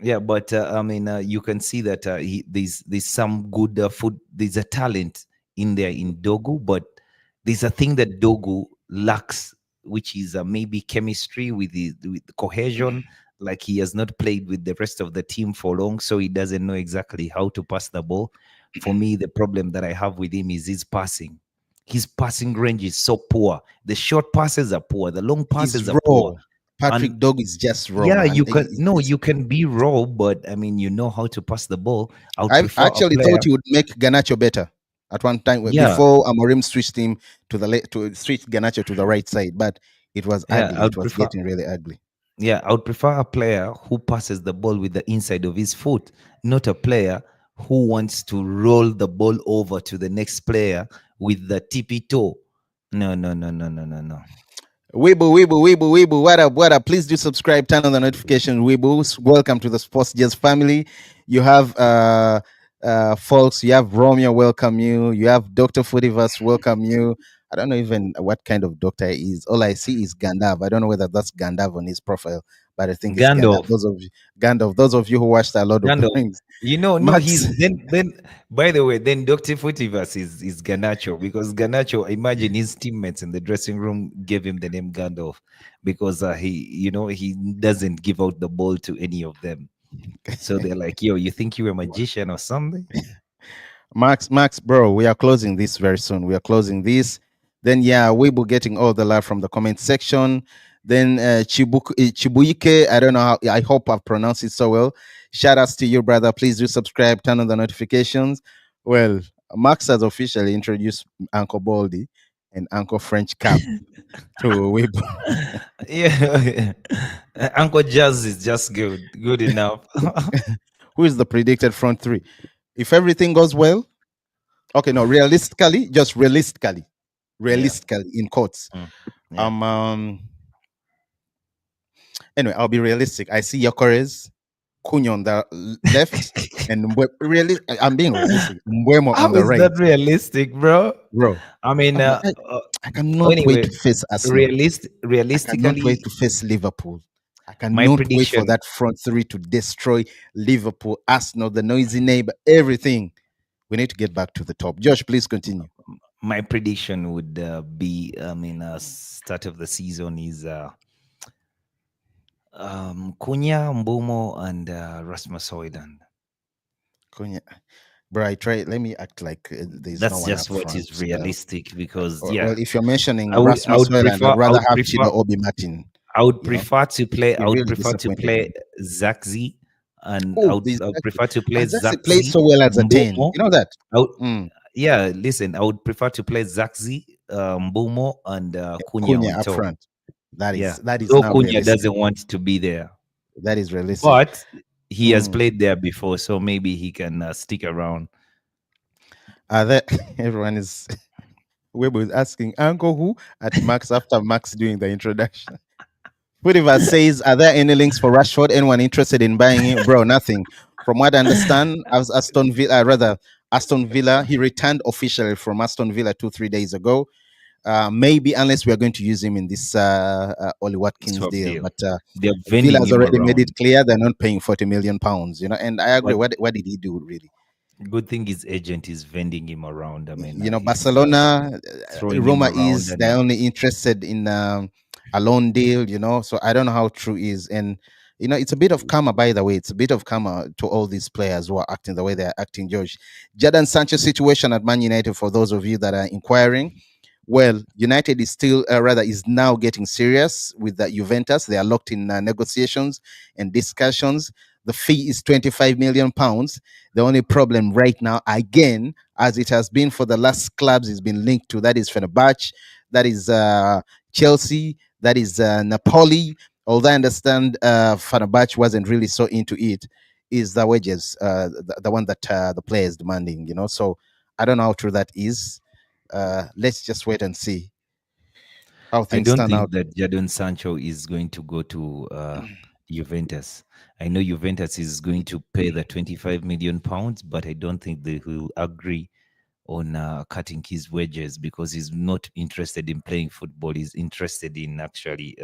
I mean, you can see that there's some good food. There's a talent in there in Dogu, but there's a thing that Dogu lacks, which is maybe chemistry with the cohesion. Like, he has not played with the rest of the team for long, so he doesn't know exactly how to pass the ball. For me, the problem that I have with him is his passing. His passing range is so poor. The short passes are poor. The long He's passes are raw. poor. And Patrick Dog is just raw, yeah, man. you can no, you can be raw, but I mean, you know how to pass the ball. I would I prefer a actually thought player. he would make Ganacho better at one time Yeah, before Amorim switched him to switch Ganacho to the right side, but it was yeah, I ugly. It would was prefer. getting really ugly. Yeah, I would prefer a player who passes the ball with the inside of his foot, not a player who wants to roll the ball over to the next player with the tippy toe. No, no, no, no, no, no, no. Weeble, Weeble, Weeble, Weeble. What up, what up? Please do subscribe, turn on the notification, Weebles. Welcome to the Sports Jazz family. You have folks, you have Romeo, welcome you. You have Dr. Footivers, welcome you. I don't know even what kind of doctor he is. All I see is Gandav. I don't know whether that's Gandav on his profile, but I think it's Gandav. Gandalf. Those of you who watched a lot of the Gandalf. rings. No, Max, he's then by the way, then Dr. Futivas is Ganacho, because Ganacho, imagine his teammates in the dressing room gave him the name Gandalf because he doesn't give out the ball to any of them. So they're like, yo, you think you're a magician or something? Max, bro, we are closing this very soon. We are closing this. Then, yeah, we will getting all the love from the comment section. Then, Chibuike, I don't know how, I hope I've pronounced it so well. Shout outs to you, brother. Please do subscribe, turn on the notifications. Well, Max has officially introduced Uncle Baldy and Uncle French Cap to Weibo. Yeah. Uncle Jazz is just good enough. Who is the predicted front three? If everything goes well, okay, no, realistically, just Yeah. realistically, in quotes. Mm, yeah. Um, anyway, I'll be realistic. I see Yokores, Cunha on the left, and really, I'm being realistic. Mbeumo on How the is that right, realistic, bro? bro. I mean, I'm, I, I cannot wait anyway, to face Arsenal. I cannot wait realistically, to face Liverpool. I my cannot wait for prediction, that front three to destroy Liverpool, Arsenal, the noisy neighbor, everything. We need to get back to the top. Josh, please continue. my prediction would be, I mean, start of the season is Cunha, Mbeumo, and Rasmus Højlund. Cunha. Bro, I try. Let me act like there's no That's one just up what front. is realistic because Well, yeah, if you're mentioning I Rasmus would Højlund, I'd prefer rather have Chido Obi Martin. You know, he I would really prefer to disappointed play me. Zakzi, and Oh, this I would prefer to play Ajaxi played Zakzi, so well as a 10. Mbeumo. You know that? I would, Mm. yeah, listen, I would prefer to play Zakzi, Mbeumo, and Cunha Cunha on up top. front. Yeah, That is though now Cunha realistic. doesn't want to be there, That is realistic. but he has Mm. played there before, so maybe he can stick around. There, everyone is Webo is asking Uncle who at Max after Max doing the introduction. Pudiva says, are there any links for Rashford? Anyone interested in buying him? Bro, nothing. From what I understand, as Aston Villa, he returned officially from Aston Villa 2-3 days ago. Maybe unless we are going to use him in this Ollie Watkins Swap deal, deal. but They're Villa vending has him already made around. it clear they're not paying 40 million pounds. You know, and I agree. But What did he do really? good thing his agent is vending him around. I mean, You know, he's Barcelona, throwing him Roma around, is and they're only interested in a loan deal. You know, so I don't know how true is, and you know, it's a bit of karma. By the way, it's a bit of karma to all these players who are acting the way they are acting. George, Jadon Sancho situation at Man United. For those of you that are inquiring, well, United is still, rather, is now getting serious with the Juventus. They are locked in negotiations and discussions. The fee is 25 million pounds. The only problem right now, again, as it has been for the last clubs, is been linked to that is Fenerbahce, that is Chelsea, that is Napoli. Although I understand Fenerbahce wasn't really so into it, is the wages, the one that the player is demanding. You know, so I don't know how true that is. Let's just wait and see how I things don't turn out. think that Jadon Sancho is going to go to Juventus. I know Juventus is going to pay the 25 million pounds, but I don't think they will agree on cutting his wages because he's not interested in playing football. He's interested in actually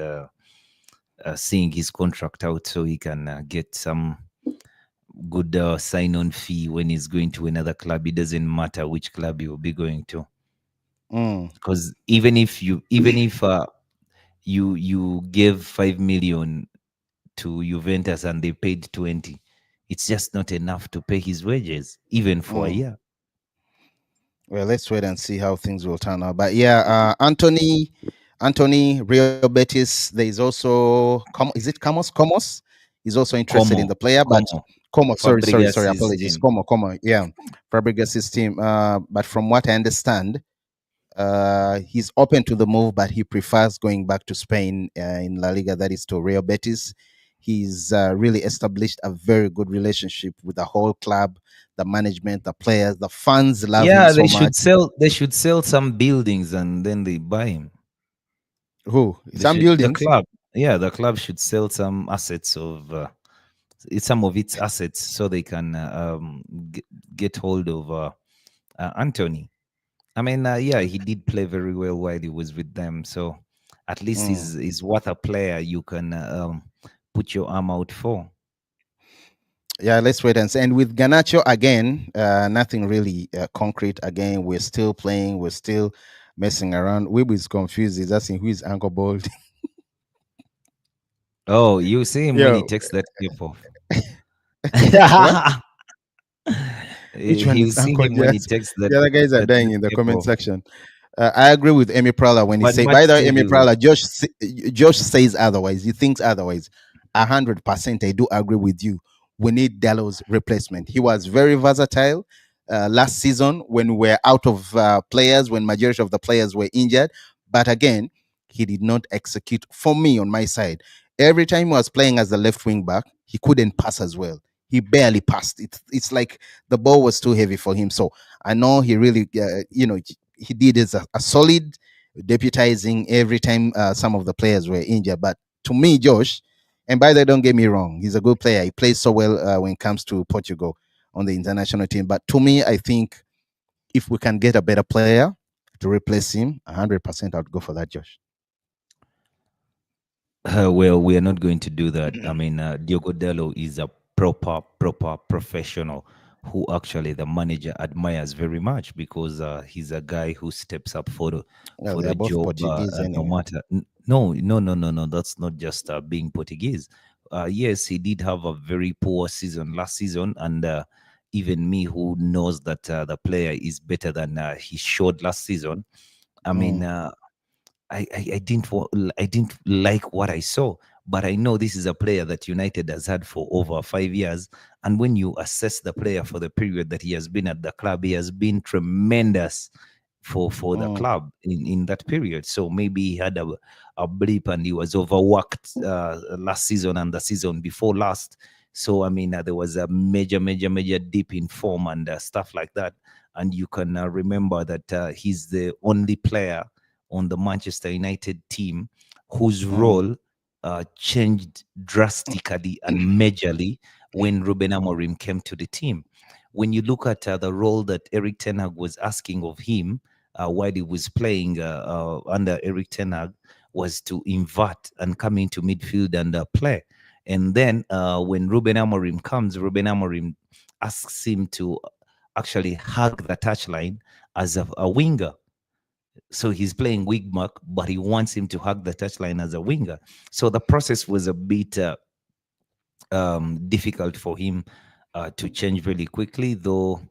seeing his contract out so he can get some good sign-on fee when he's going to another club. It doesn't matter which club he will be going to, Mm, because even if you gave 5 million to Juventus and they paid 20, it's just not enough to pay his wages, even for a mm. year. Well, let's wait and see how things will turn out. But yeah, Anthony, Real Betis. There is also is it Comos? Comos is also interested in Como, the player, but Como, Como, sorry, Fabregas' apologies, team. Como, yeah, Fabregas' team. But from what I understand, he's open to the move, but he prefers going back to Spain in La Liga, that is to Real Betis. He's really established a very good relationship with the whole club, the management, the players, the fans love him Yeah, so much. they should sell some buildings and then they buy him. Who? They Some should the buildings. club. Yeah, the club should sell some assets of some of its assets so they can get hold of Anthony. I mean, yeah, he did play very well while he was with them. So at least Mm. he's what a player you can put your arm out for. Yeah, let's wait and see. And with Ganacho again, nothing really concrete. Again, we're still playing. We're still messing around. Weeb is confused. He's asking who is Uncle Bold. Oh, you see him when he Yo, takes that clip off. what? Which one You is see Uncle him when he Jazz? takes The other guys are dying that in the clip comment off. section. I agree with Emi Prala when he But say. By the way, Emi still, Prala, Josh says otherwise. He thinks otherwise. 100%, I do agree with you. We need Dallow's replacement. He was very versatile last season when we're out of players, when majority of the players were injured. But again, he did not execute for me on my side. Every time he was playing as the left wing back, he couldn't pass as well. He barely passed. It's like the ball was too heavy for him. So I know he really, he did as a solid deputizing every time some of the players were injured. But to me, Josh, And by the way, don't get me wrong, he's a good player. He plays so well when it comes to Portugal on the international team. But to me, I think if we can get a better player to replace him, 100%, I'd go for that, Josh. Well, we are not going to do that. I mean, Diogo Dallo is a proper professional who actually the manager admires very much because he's a guy who steps up Well, for they are the both job. Portuguese No anyway. matter, no. That's not just being Portuguese. Yes, he did have a very poor season last season, and even me, who knows that the player is better than he showed last season. I mean, Mm, I didn't like what I saw, but I know this is a player that United has had for over 5 years. And when you assess the player for the period that he has been at the club, he has been tremendous for the mm, club in that period. So maybe he had a blip and he was overworked last season and the season before last. So I mean, there was a major dip in form and stuff like that. And you can remember that he's the only player on the Manchester United team whose mm, role changed drastically and majorly when Ruben Amorim came to the team. When you look at the role that Eric Ten Hag was asking of him while he was playing under Eric Ten Hag, was to invert and come into midfield and play. And then when Ruben Amorim comes, Ruben Amorim asks him to actually hug the touchline as a winger. So he's playing wing back, but he wants him to hug the touchline as a winger. So the process was a bit difficult for him to change really quickly, though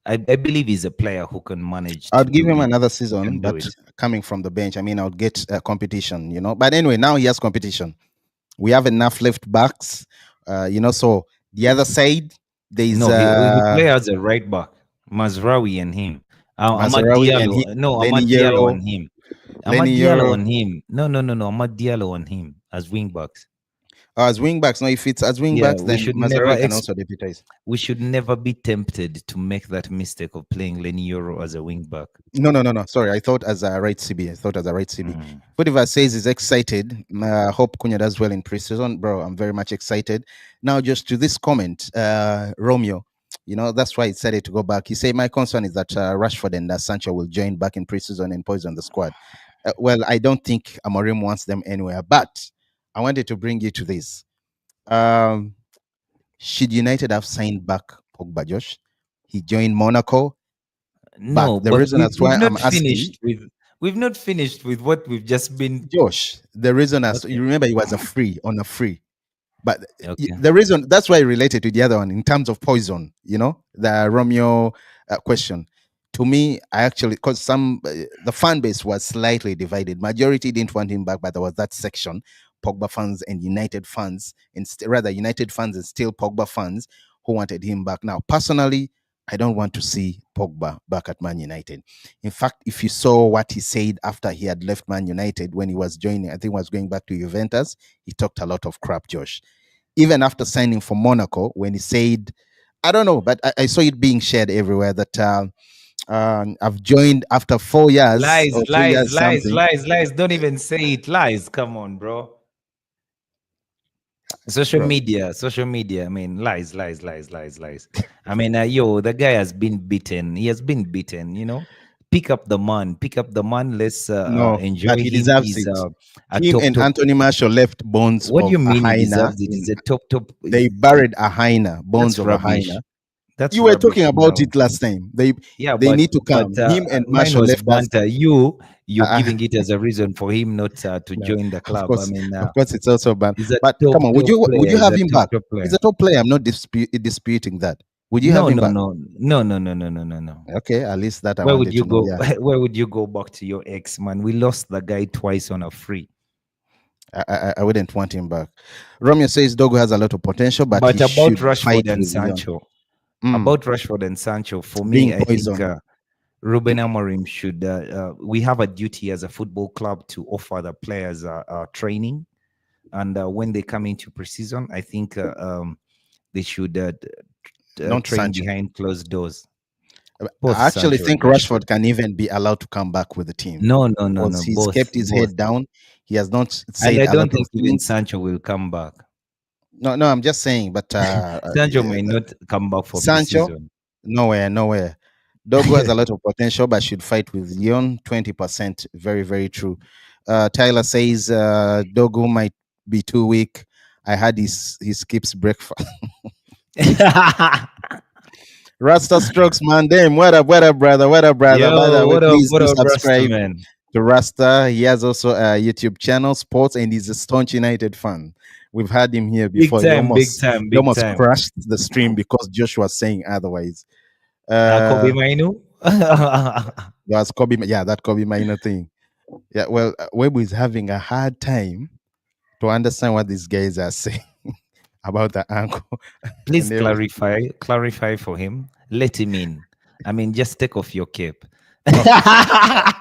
I believe he's a player who can manage to I'd give do him it. another He season, can do but it. coming from the bench, I mean, I would get competition, But anyway, now he has competition. We have enough left backs, So the other side, there's No, he play as a right back. Mazraoui and him. Ahmad Mazarawi and Diallo. No, Lenny Ahmad Diallo Yero, and him. Lenny Ahmad Diallo Yero. and him. No. Ahmad Diallo and him as wing backs. As wing backs. No, if it's as wing Yeah, backs, then Mazarawi can also deputize. we should never be tempted to make that mistake of playing Lenny Euro as a wing back. No. Sorry, I thought as a right CB. I thought as a right CB. Mm. Whatever says is excited. Hope Cunha does well in preseason, bro. I'm very much excited. Now, just to this comment, Romeo. That's why he decided to go back. He said, "My concern is that Rashford and Sancho will join back in preseason and poison the squad." Well, I don't think Amorim wants them anywhere. But I wanted to bring you to this. Um, should United have signed back Pogba, Josh? He joined Monaco. But No, the but reason that's why I'm asking, we've not finished with what we've just been. Josh, the reason as Okay. you remember, he was a free on a free. But Okay. the reason that's why I related to the other one in terms of poison, the Romeo question. To me, I actually because the fan base was slightly divided. Majority didn't want him back, but there was that section, Pogba fans and United fans, and rather United fans and still Pogba fans who wanted him back. Now, personally, I don't want to see Pogba back at Man United. In fact, if you saw what he said after he had left Man United when he was joining, I think he was going back to Juventus, he talked a lot of crap, Josh. Even after signing for Monaco, when he said, I don't know, but I saw it being shared everywhere that I've joined after 4 years Lies, or three lies, years lies, something. lies, lies. Don't even say it. Lies. Come on, bro. Bro, Social media. I mean, lies, lies, lies, lies, lies. I mean, yo, the guy has been beaten. He has been beaten. Pick up the man. Pick up the man. Let's no, enjoy but he him. deserves He's it. a Him top and top. Anthony Marshall left bones What do you of a mean he hyena. deserves it? He's a top top. They buried a hyena, bones That's of a hyena. rubbish. That's You were talking rubbish. about it last time. They Yeah, they need to but come. Him and mine Marshall was left us. banter. You're Uh, giving it as a reason for him not to no, join the of club. I course, mean, of course, it's also bad. he's a But top come on, would top you player. He's have a him top back? top He's player. a top player. I'm not disputing that. Would you have No, him no, back? no, no, no, no, no, no, no, no. Okay, at least that I Where would wanted you to know. go? Yeah, Where would you go back to your ex, man? We lost the guy twice on a free. I wouldn't want him back. Romeo says Dogo has a lot of potential, but he But about should Rashford fight and with Leon. Sancho, about Rashford and Sancho, for me, Being I think poison. Ruben Amorim should. We have a duty as a football club to offer the players training, and when they come into preseason, I think they should Not train Sancho. behind closed doors. Both I actually Sancho and think Rashford. Rashford can even be allowed to come back with the team No, no, no, because no. he's kept his Both. head down. He has not And said I a don't lot think of even things. Sancho will come back. No, no, I'm just saying, but Sancho may not come back for Sancho, preseason. nowhere, nowhere. Dogo has a lot of potential, but should fight with Leon. 20%. Very, very true. Tyler says Dogo might be too weak. I had he skips breakfast. Rasta Strokes, man, damn, what up, brother? What up, brother? By the Yo, way, please what do up, Rasta subscribe man? to Rasta. He has also a YouTube channel, Sports, and he's a staunch United fan. We've had him here Big before. time, big time, He big almost time. crashed the stream because Joshua was saying otherwise. Kobe Uh, Mainu. that's Kobe. Yeah, that Kobe Minor thing. Yeah, well, Webu is having a hard time to understand what these guys are saying about the ankle Please and everything. clarify for him. Let him in. I mean, just take off your cape. Oh,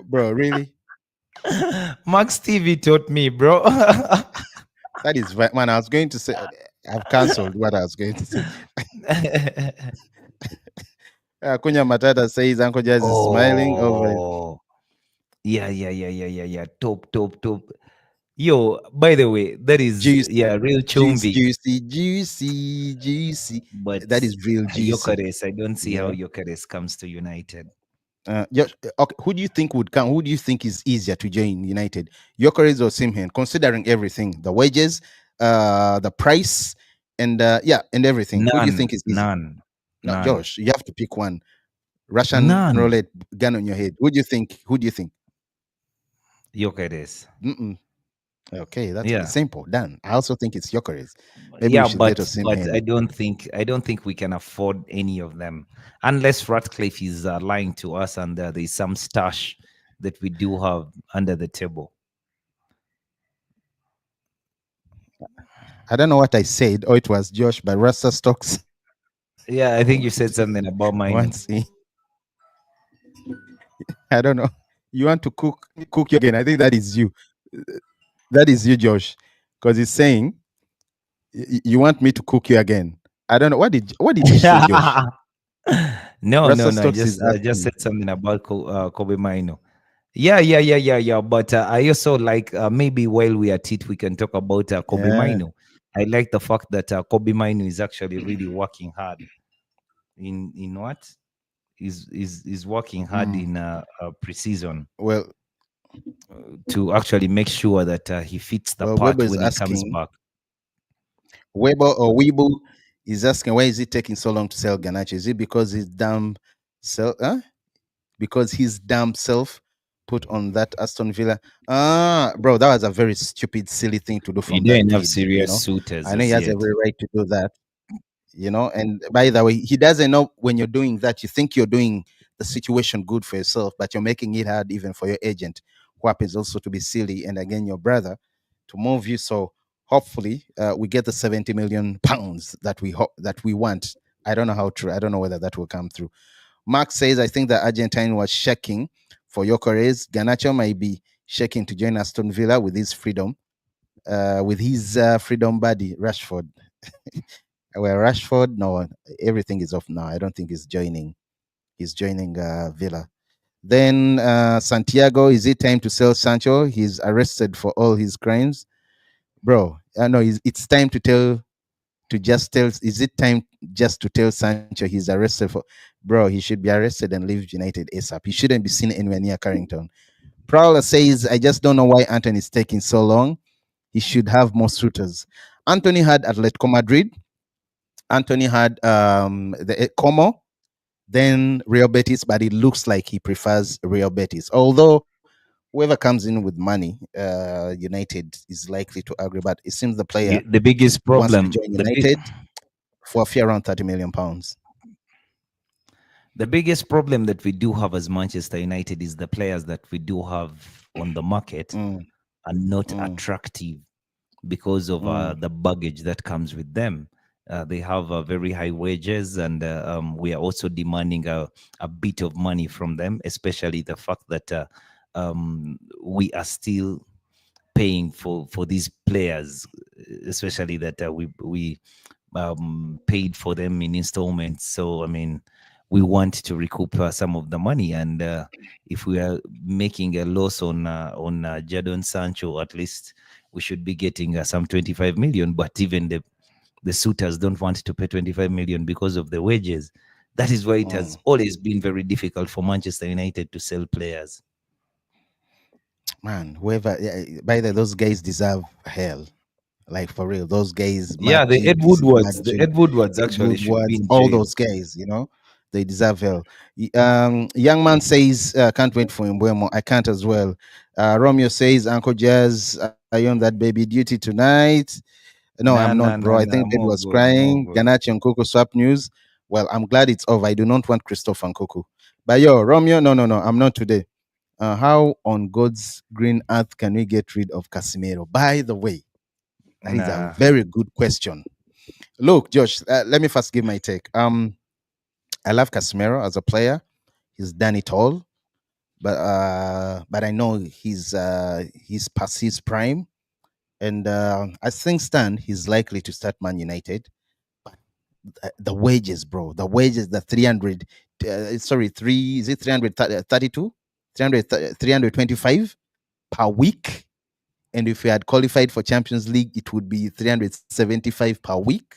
bro, really? Max TV taught me, bro. That is right, man. I was going to say, I've cancelled what I was going to say. Kunya Matata says Uncle Jazz is smiling over. Oh, yeah. Top. Yo, by the way, that is Juicy, real juicy, chumvi. juicy, juicy, juicy. But That is real juicy. Yokeres, I don't see how Yeah. Yokeres comes to United. Yeah. Okay. Who do you think would come? Who do you think is easier to join United? Gyökeres or Simhen? Considering everything, the wages, the price, and yeah, and everything. Who do you think is easier? No, None, Josh, you have to pick one. Russian none. roulette gun on your head. Who do you think? Who do you think? Yokeres. Mm-mm. Okay, that's Yeah, simple. Done. I also think it's Gyökeres. Maybe we yeah, should let but Osimhen. I don't think we can afford any of them unless Ratcliffe is lying to us and there's some stash that we do have under the table. I don't know what I said, or it was Josh, but Rasta Stocks Yeah, I think you said something about once. Mino. I don't know. You want to cook you again? I think that is you. That is you, Josh, because he's saying you want me to cook you again. I don't know what did you say, Josh? No. Rasta I Stocks is just asking. said something about Kobe Mino. Yeah. But I also like maybe while we are at it, we can talk about Kobe Yeah. Mino. I like the fact that Kobe Mino is actually really working hard in what is working hard Mm. in preseason Well, to actually make sure that he fits the Weber part is when he comes asking. back. Weber or Weeble is asking why is it taking so long to sell Ganache? Is it because his damn self? Because his damn self put on that Aston Villa. Bro, that was a very stupid, silly thing to do We from that don't have kid. serious suitors I know he as has yet. every right to do that. And by the way, he doesn't know when you're doing that, you think you're doing the situation good for yourself, but you're making it hard even for your agent, who happens also to be silly, and again your brother, to move you. So hopefully we get the 70 million pounds that we want. I don't know how true. I don't know whether that will come through. Mark says, I think the Argentine was shaking for Gyökeres. Garnacho might be shaking to join Aston Villa with his freedom buddy Rashford. Well, Rashford, no, everything is off now. I don't think he's joining. He's joining Villa. Then Santiago, is it time to sell Sancho? He's arrested for all his crimes, bro. No, it's time to just tell. Is it time just to tell Sancho he's arrested for? Bro, he should be arrested and leave United ASAP. He shouldn't be seen anywhere near Carrington. Prowler says, I just don't know why Anthony is taking so long. He should have more suitors. Anthony had Atletico Madrid. Anthony had the Como, then Real Betis, but it looks like he prefers Real Betis. Although whoever comes in with money, United is likely to agree. But it seems the player The biggest wants to problem, join United for a fee around 30 million pounds. the biggest problem that we do have as Manchester United is the players that we do have on the market Mm, are not mm, attractive because of mm. the baggage that comes with them. They have very high wages, and we are also demanding a bit of money from them, especially the fact that we are still paying for these players, especially that paid for them in installments. So I mean, we want to recoup some of the money, and if we are making a loss on Jadon Sancho, at least we should be getting some 25 million. But even the suitors don't want to pay 25 million because of the wages. That is why it has Mm. always been very difficult for Manchester United to sell players. Man, whoever, yeah, by the those guys deserve hell. Like for real, those guys, Yeah, the Matip, Ed Woodwards Ed actually should be Woodwards, in all jail. those guys, they deserve hell. Young man says, can't wait for Mbeumo. I can't as well. Romeo says, Uncle Jazz, are you on that baby duty tonight? No, I'm Nah, not, nah, bro. I nah, think nah. Bed More was good, more crying. good. Ganache and Coco swap news. Well, I'm glad it's over. I do not want Christoph and Coco. But yo, Romeo, no, no, no, I'm not today. How on God's green earth can we get rid of Casimiro? By the way, that is a Nah, very good question. Look, Josh, let me first give my take. I love Casemiro as a player. He's done it all, but I know he's past his prime, and as things stand, he's likely to start Man United. But the wages, bro, the wages, the 300, sorry, three is it 332, 325 per week, and if we had qualified for Champions League, it would be 375 per week.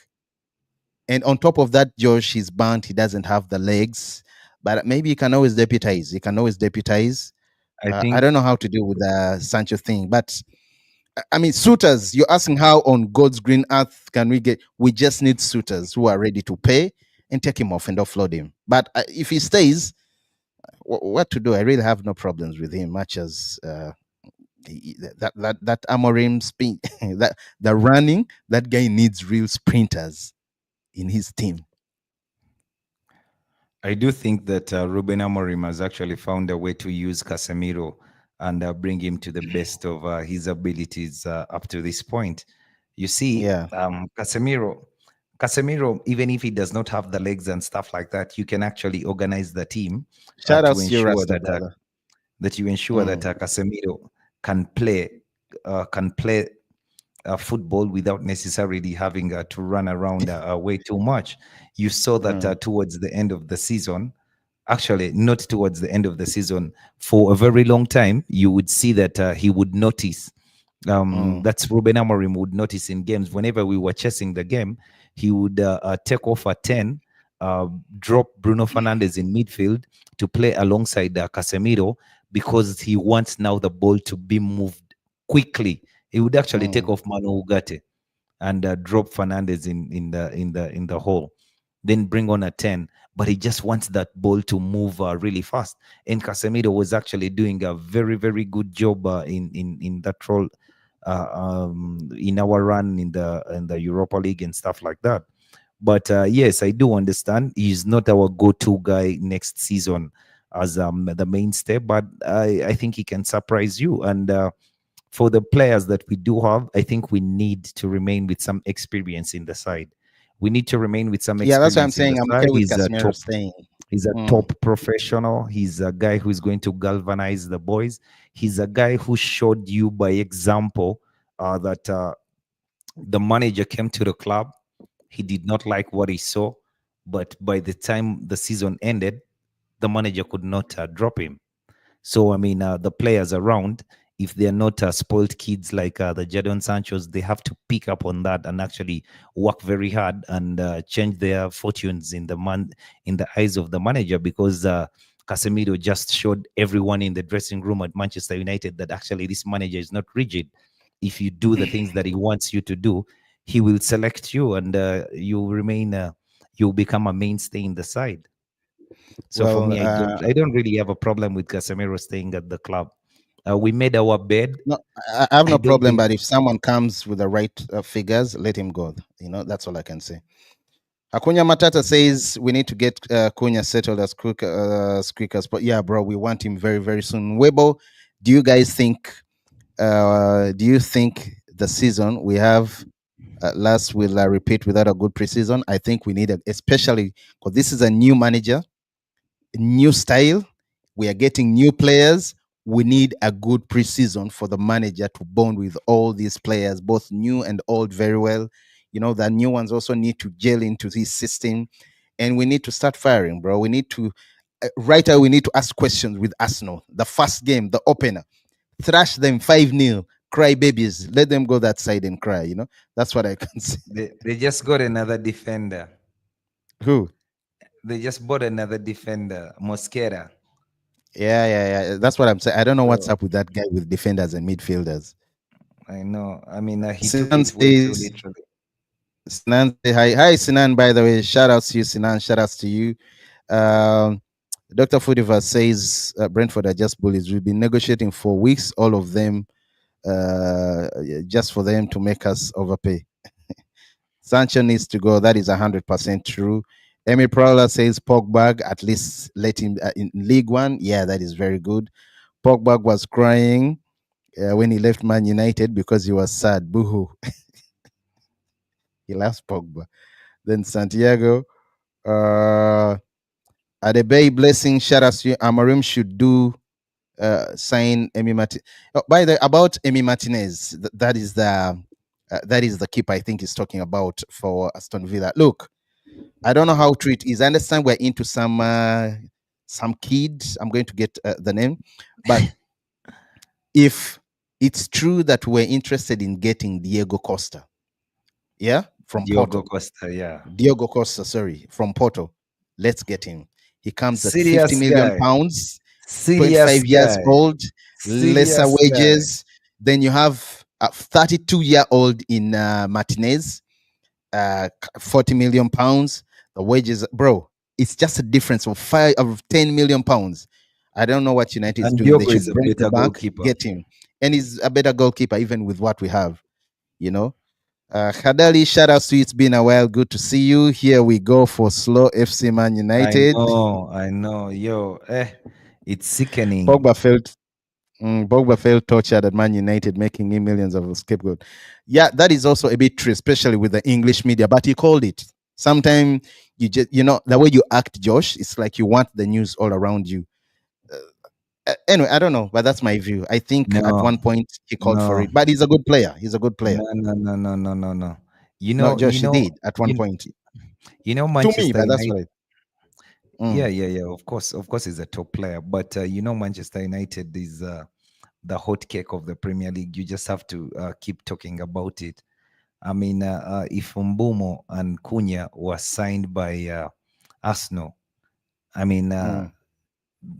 And on top of that, Josh is burnt. He doesn't have the legs, but maybe he can always deputize. He can always deputize. I I think don't know how to deal with the Sancho thing, but I mean, suitors. You're asking how on God's green earth can we get? We just need suitors who are ready to pay and take him off and offload him. But if he stays, what to do? I really have no problems with him. Much as that Amorim spin, that the running, that guy needs real sprinters in his team. I do think that Ruben Amorim has actually found a way to use Casemiro and bring him to the best of his abilities up to this point. You see, Yeah. Casemiro, even if he does not have the legs and stuff like that, you can actually organize the team Shout to outs to you, ensure Rasta that brother. Mm, Casemiro can play football without necessarily having to run around way too much. You saw that mm, towards the end of the season, actually not towards the end of the season, for a very long time, you would see that he would notice. mm, That's Ruben Amorim would notice in games whenever we were chasing the game, he would take off a 10, uh, drop Bruno Fernandes in midfield to play alongside Casemiro because he wants now the ball to be moved quickly. He would actually take mm, off Manu Ugarte and drop Fernandez in the hole, then bring on a 10. But he just wants that ball to move really fast. And Casemiro was actually doing a very very good job in that role in our run in the Europa League and stuff like that. But yes, I do understand he's not our go-to guy next season as the mainstay, but I think he can surprise you. And for the players that we do have, I think we need to remain with some experience in the side. We need to remain with some yeah, that's why I'm experience in the saying I'm side. okay with Casemiro staying. He's a Mm, top professional. He's a guy who's going to galvanize the boys. He's a guy who showed you by example that the manager came to the club. He did not like what he saw, but by the time the season ended, the manager could not drop him. So I mean, the players around, if they're not spoiled kids like the Jadon Sancho's, they have to pick up on that and actually work very hard and change their fortunes in the eyes of the manager, because Casemiro just showed everyone in the dressing room at Manchester United that actually this manager is not rigid. If you do the things that he wants you to do, he will select you, and you remain. You'll become a mainstay in the side. So for well, me, I don't really have a problem with Casemiro staying at the club. We made our bed. no, I have I no don't problem. think But if someone comes with the right figures, let him go. That's all I can say. Akunya Matata says we need to get Cunha settled as quick as. But yeah, bro, we want him very very soon. Webo, do you guys think? Do you think the season we have last will repeat without a good preseason? I think we need, especially because this is a new manager, new style. We are getting new players. We need a good preseason for the manager to bond with all these players, both new and old, very well. The new ones also need to gel into this system, and we need to start firing, bro. We need to right away. We need to ask questions with Arsenal. The first game, the opener, thrash them 5-0. Cry babies. Let them go that side and cry. That's what I can say. They just got another defender. Who? They just bought another defender, Mosquera. Yeah. That's what I'm saying. I don't know what's So up with that guy with defenders and midfielders. I know. I mean, he took Sinan it way too says, literally. Sinan say hi. Hi, Sinan, by the way. Shout outs to you, Sinan. Shout outs to you. Um, Dr. Fudiver says Brentford are just bullies. We've been negotiating for weeks, all of them, just for them to make us overpay. Sancho needs to go. That is 100% true. Emi Prowler says Pogba, at least let him in League One. Yeah, that is very good. Pogba was crying when he left Man United because he was sad. Boohoo. He loves Pogba. Then Santiago. Adebey Blessing, shout out to you. Amarim should do sign Emi Martinez. Oh, by the about Emi Martinez, that is the keeper I think he's talking about for Aston Villa. Look, I don't know how true it is. I understand we're into some kid. I'm going to get the name, but if it's true that we're interested in getting Diego Costa, yeah, from Diogo Porto. Costa, yeah. Diego Costa, sorry, from Porto. Let's get him. He comes at 50 Serious million guy. pounds, Serious 25 years guy. old, lesser Serious guy. wages. Then you have a 32-year-old in Martinez, 40 million pounds. The wages, bro, it's just a difference of 10 million pounds. I don't know what United is And doing. They Diogo is should a bring the better back, goalkeeper. get him, and he's a better goalkeeper even with what we have. You know, Khadali, shout out to you. It's been a while. Good to see you. Here we go for slow FC Man United. I know. Yo, it's sickening. Pogba felt tortured at Man United, making him millions of a scapegoat. Yeah, that is also a bit true, especially with the English media. But he called it. Sometimes the way you act, Josh, it's like you want the news all around you. Anyway, I don't know, but that's my view. I think at No, one point he called for no, it, but he's a good player. He's a good player. no. No, Josh, he did at one point. To me, Manchester but that's United. what I. Yeah, Mm, Of course, he's a top player. But Manchester United is the hot cake of the Premier League. You just have to keep talking about it. I mean, if Mbeumo and Cunha were signed by Arsenal, I mean, mm,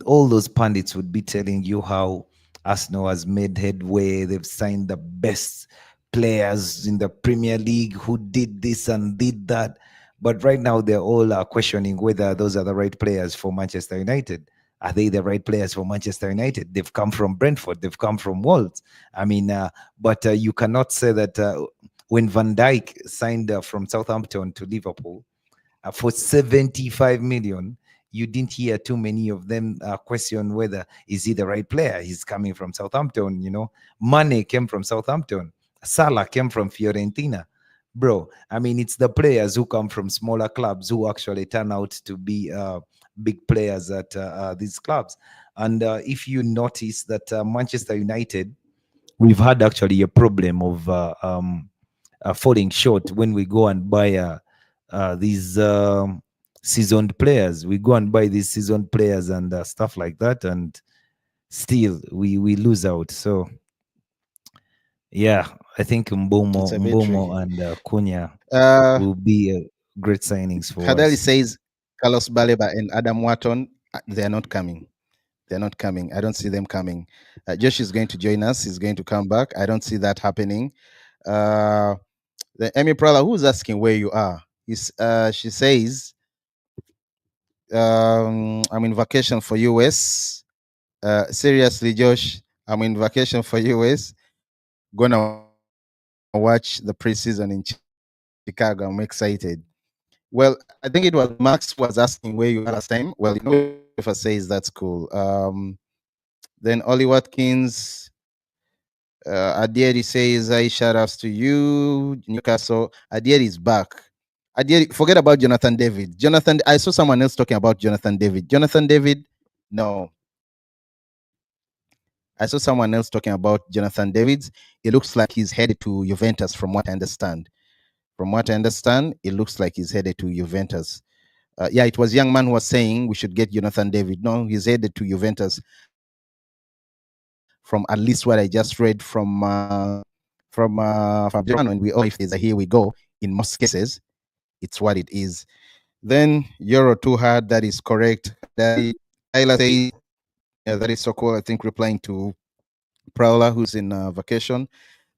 all those pundits would be telling you how Arsenal has made headway. They've signed the best players in the Premier League who did this and did that. But right now, they're all questioning whether those are the right players for Manchester United. Are they the right players for Manchester United? They've come from Brentford. They've come from Wolves. I mean, but you cannot say that when Van Dijk signed from Southampton to Liverpool for 75 million, you didn't hear too many of them question whether is he the right player. He's coming from Southampton. Mane came from Southampton. Salah came from Fiorentina. Bro, I mean, it's the players who come from smaller clubs who actually turn out to be big players at these clubs. And if you notice that Manchester United, we've had actually a problem of falling short when we go and buy these seasoned players. We go and buy these seasoned players and stuff like that, and still we lose out. So yeah, I think it's a bit tricky. Mbeumo and Cunha Uh, will be great signings for Kadali us. says Carlos Baleba and Adam Wharton, they're not coming. They're not coming. I don't see them coming. Josh is going to join us. He's going to come back. I don't see that happening. Uh, the Emmy Prala, who's asking where you are? She says, I'm in vacation for US. Seriously, Josh, I'm in vacation for US. Gonna watch the preseason in Chicago. I'm excited. Well, I think it was Max was asking where you are last time. Well, if I says that's cool. Then Ollie Watkins, Adieri says, "I shout outs to you, Newcastle." Adieri is back. Adieri, forget about Jonathan David. I saw someone else talking about Jonathan David. Jonathan David, no. I saw someone else talking about Jonathan Davids. It looks like he's headed to Juventus, from what I understand. From what I understand, it looks like he's headed to Juventus. Yeah, it was young man who was saying we should get Jonathan David. No, he's headed to Juventus. From at least what I just read from Germano, and we all know if there's a here we go. In most cases, it's what it is. Then Euro too hard. That is correct. Tyler says, yeah, that is so cool. I think replying to Prowler, who's in vacation.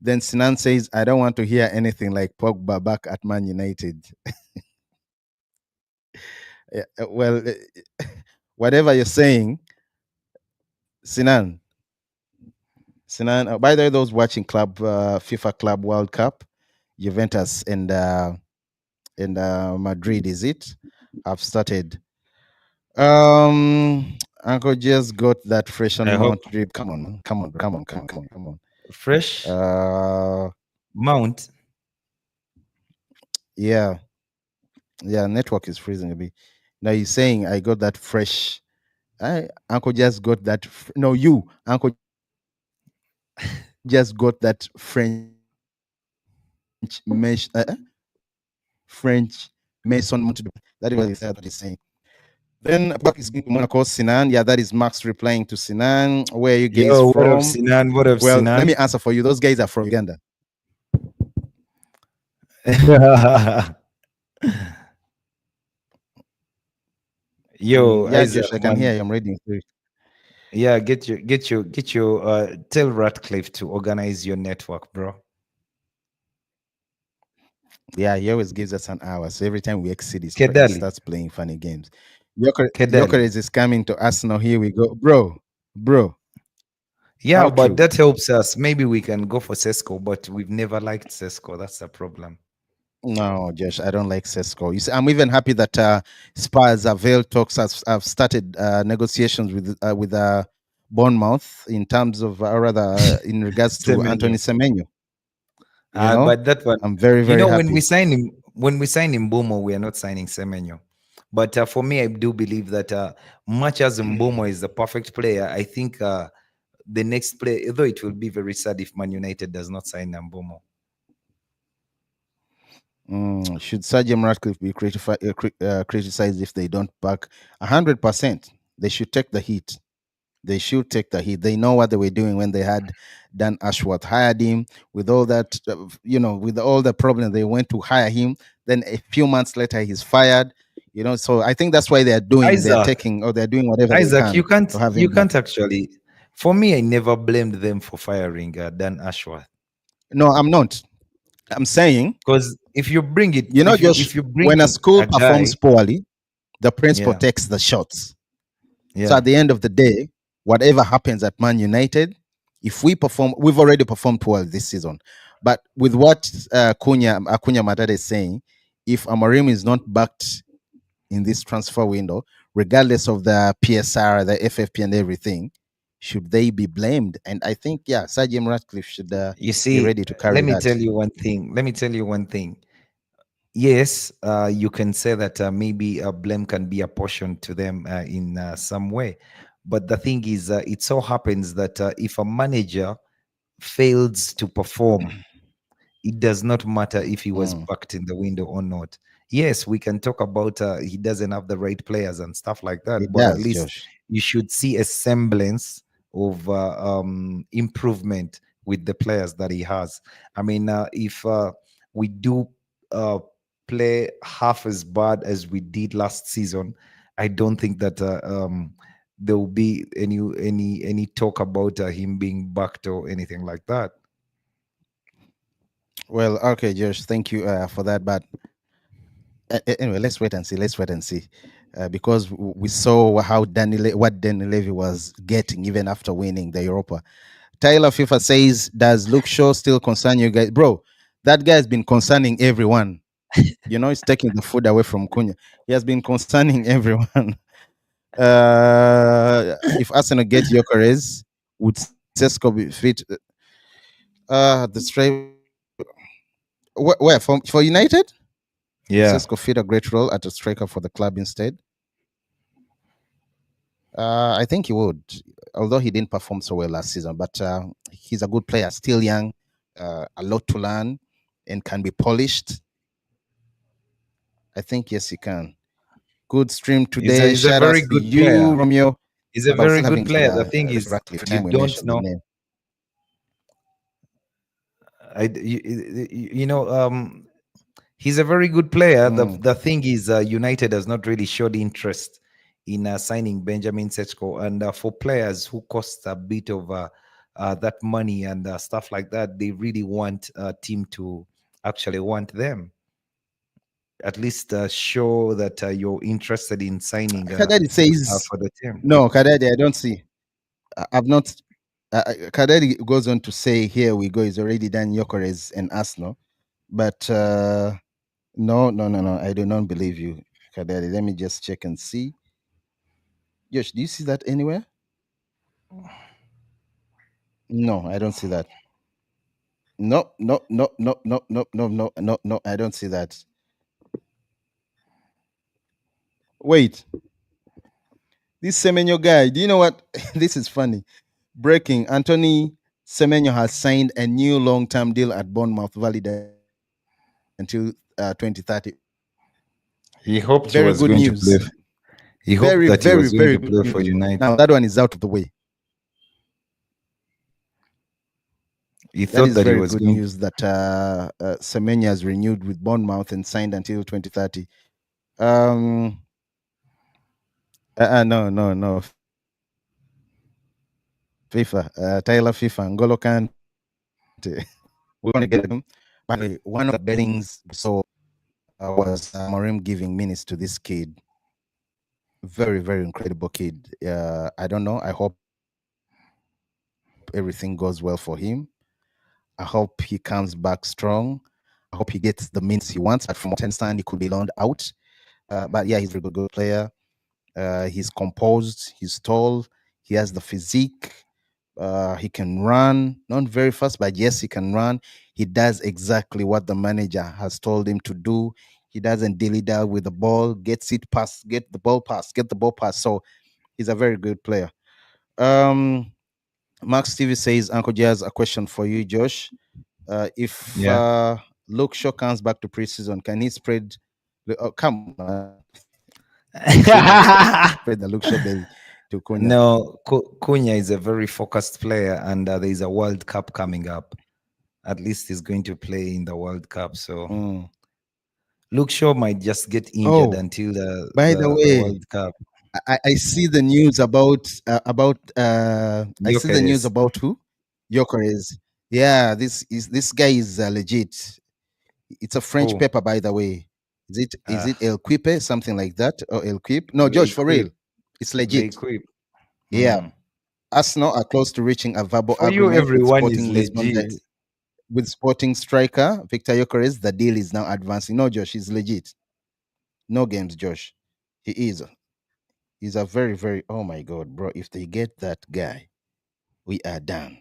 Then Sinan says, I don't want to hear anything like Pogba back at Man United. Yeah, well, whatever you're saying, Sinan. Sinan, by the way, those watching FIFA Club World Cup, Juventus and Madrid, is it? Have started. Uncle just got that fresh on I hope Mount drip. Come on, man. Come on. fresh Uh, mount. yeah, yeah. Network is freezing a bit. Now he's saying I got that fresh. I Uncle just got that. No, you Uncle just got that French French Mason Mount. That is what he said. That he's saying. Then back is going to Monaco, Sinan. Yeah, that is Max replying to Sinan. Where are you guys Yo, what up, from? Sinan? What up, Well, let Sinan? me answer for you. Those guys are from Uganda. Yo, Yeah, Isaac, Josh, I can hear man. you. I'm reading through it. Yeah, get your tell Ratcliffe to organize your network, bro. Yeah, he always gives us an hour. So every time we exceed, he Kedali. starts playing funny games. Kedali. Jokeres is coming to Arsenal. Here we go. Bro, Yeah, how but true? that helps us. Maybe we can go for Sesko, but we've never liked Sesko. That's the problem. No, Josh, I don't like Sesko. You see, I'm even happy that Spurs Avail talks have started negotiations with Bournemouth in terms of, or rather, in regards to Semenyo. Anthony Semenyo. You know, But that one, I'm very, very happy. when we sign Mbeumo, we are not signing Semenyo. But for me, I do believe that much as Mbeumo is the perfect player, I think the next play, although it will be very sad if Man United does not sign Mbeumo. Should Sir Jim Ratcliffe be criticized if they don't back 100%? They should take the heat. They should take the heat. They know what they were doing when they had Dan Ashworth hired him with all that, with all the problems. They went to hire him. Then a few months later, he's fired. So I think that's why Isaac, they're doing whatever they Isaac, can to have you him back. can't actually. For me, I never blamed them for firing Dan Ashworth, No, I'm not. I'm saying, because if you bring it, Josh, if you bring when a in school a guy, performs poorly, the principal yeah, takes the shots. So yeah, at the end of the day, whatever happens at Man United, if we perform, we've already performed well this season. But with what Akunya Matata is saying, if Amorim is not backed in this transfer window, regardless of the PSR, the FFP, and everything, should they be blamed? And I think, yeah, Sir Jim Ratcliffe should you be see, ready to let carry me that. tell you one thing. Let me tell you one thing. Yes, you can say that maybe blame can be apportioned to them in some way. But the thing is, it so happens that if a manager fails to perform, it does not matter if he was Mm, backed in the window or not. Yes, we can talk about he doesn't have the right players and stuff like that, it but at does, least Josh. you should see a semblance of improvement with the players that he has. I mean, if we do uh, play half as bad as we did last season, I don't think that there will be any talk about him being backed or anything like that. Well, okay, Josh, thank you for that. But anyway, let's wait and see. Because we saw what Danny Levy was getting even after winning the Europa. Tyler FIFA says, "Does Luke Shaw still concern you guys, bro? That guy has been concerning everyone. He's taking the food away from Cunha. He has been concerning everyone. If Arsenal get Gyökeres, would Sesko be fit? The straight where for United? Would Yeah. Sesko fit a great role at a striker for the club instead? I think he would, although he didn't perform so well last season. But he's a good player, still young, a lot to learn, and can be polished. I think yes, you can. Good stream today. He's a Shout very outs to good you, player. Romeo. He's a But I was very still good having to player. The thing is, Ratcliffe if you name when don't mentioning the know, name. you know, he's a very good player. Mm. The thing is, United has not really showed interest in signing Benjamin Sesko, and for players who cost a bit of that money and stuff like that, they really want a team to actually want them. At least show that you're interested in signing Kadadi says for the team. no. Kadadi, I don't see. I've not. Kadadi goes on to say, "Here we go." He's already done Yokeres and Arsenal, but no, no, no, no. I do not believe you, Kadadi. Let me just check and see. Josh, do you see that anywhere? No, I don't see that. No, no, no, no, no, no, no, no, no, no. I don't see that. Wait, this Semenyo guy. Do you know what? This is funny. Breaking. Anthony Semenyo has signed a new long-term deal at Bournemouth, valid until 2030. He Very hoped he good was going to news. play. He Very, hoped that he very, was going very to good play for news. United. Now that one is out of the way. He That thought is that he very was good going. news that Semenya has renewed with Bournemouth and signed until 2030. Um, no, no, no. FIFA, Tyler FIFA, N'Golo Kante. We're going to get him. By the way, one of the bettings we saw was Amorim giving minutes to this kid. Very, very incredible kid. I don't know. I hope everything goes well for him. I hope he comes back strong. I hope he gets the minutes he wants. Apart from what I understand, he could be loaned out. But yeah, he's a very good, good player. He's composed. He's tall. He has the physique. He can run, not very fast, but yes, he can run. He does exactly what the manager has told him to do. He doesn't dilly dally with the ball. Gets it pass, get the ball pass, get the ball pass. So he's a very good player. Um, Max TV says, Uncle Jazz, a question for you, Josh. If Yeah. Luke Shaw comes back to preseason, can he spread? Oh, come on, man. He should not spread the Luke Shaw belly to Cunha. No, Cunha is a very focused player, and there is a World Cup coming up. At least he's going to play in the World Cup. So Mm. Luke Shaw might just get injured Oh, until by the the way, World Cup. I see the news about I see the news Gyökeres. about who Yokeres. Yeah, this guy is legit. It's a French Who? pepper, by the way. Is Uh, it El Quipe, something like that, or El Quip? No, Josh, for real, L'Equipe. it's legit. L'Equipe. Yeah, Hmm. Arsenal are close to reaching a verbal For you, agreement with everyone is Sporting Lisbon that legit. with Sporting striker Victor Yokeres. The deal is now advancing. No, Josh, he's legit. No games, Josh. He is. He's a very, very. Oh my God, bro! If they get that guy, we are done.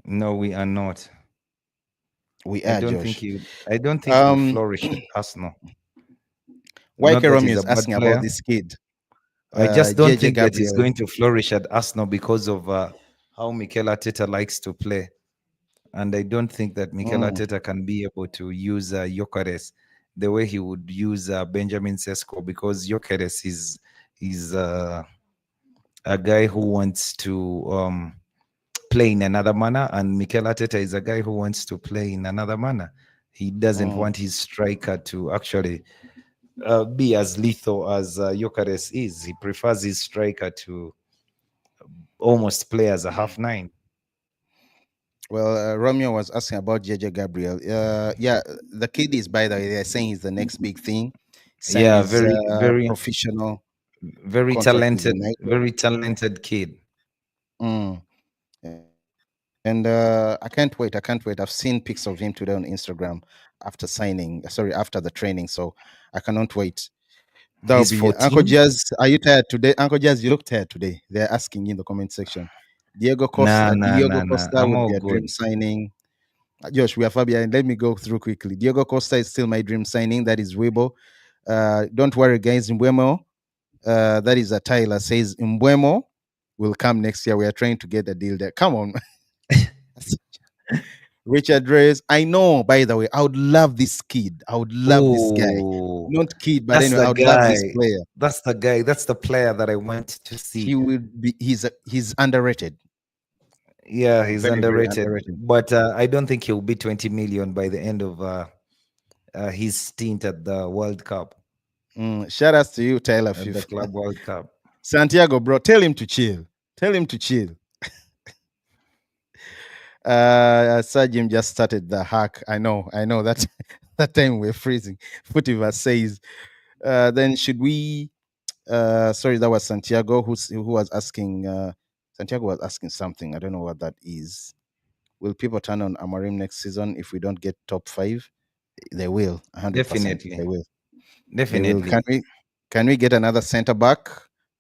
No, we are not. We I are, don't think Josh. he. I don't think he'll Um, flourish at Arsenal. YK Not that Romeo he's a is bad asking about player. this kid, I just don't JJ think that he's Gabriel. going to flourish at Arsenal because of how Mikel Arteta likes to play. And I don't think that Mikel Mm, Arteta can be able to use Gyökeres the way he would use Benjamin Sesko, because Gyökeres is a guy who wants to play in another manner, and Mikel Arteta is a guy who wants to play in another manner. He doesn't mm, want his striker to actually be as lethal as Gyökeres is. He prefers his striker to almost play as a half nine. well, Romeo was asking about JJ Gabriel. Yeah, the kid is, by the way, they're saying he's the next big thing. Signed Yeah, his very, very, professional contract with United. very talented kid. Mm. And I can't wait. I can't wait. I've seen pics of him today on Instagram after signing. Sorry, after the training. So I cannot wait. That'll He's be Uncle 14. Jazz. Are you tired today? Uncle Jazz, you look tired today. They're asking in the comment section. Diego Nah, Costa, nah, Diego nah, nah. Costa I'm would all be a good. dream signing. Josh, we are far behind. Let me go through quickly. Diego Costa is still my dream signing. That is Weibo. Don't worry, guys. Mbeumo, that is a Tyler says Mbeumo will come next year. We are trying to get a deal there. Come on. Richard Reyes. I know, by the way, I would love this kid. I would love this guy. Oh, Not kid, but that's anyway, the I would love this guy. player. That's the guy. That's the player that I want to see. He will be. He's underrated. Yeah, he's Very very underrated, underrated. but I don't think he'll be 20 million by the end of his stint at the World Cup, Shout outs to you, Tyler at the Fifth. Club World Cup. Santiago, bro, tell him to chill. Tell him to chill. Sajim just started the hack. I know that that time we're freezing. Futiver says, then should we sorry, that was Santiago who was asking Santiago was asking something. I don't know what that is. Will people turn on Amarim next season if we don't get top five? They will, 100%. Definitely, They will. They will. definitely. Can we get another center back?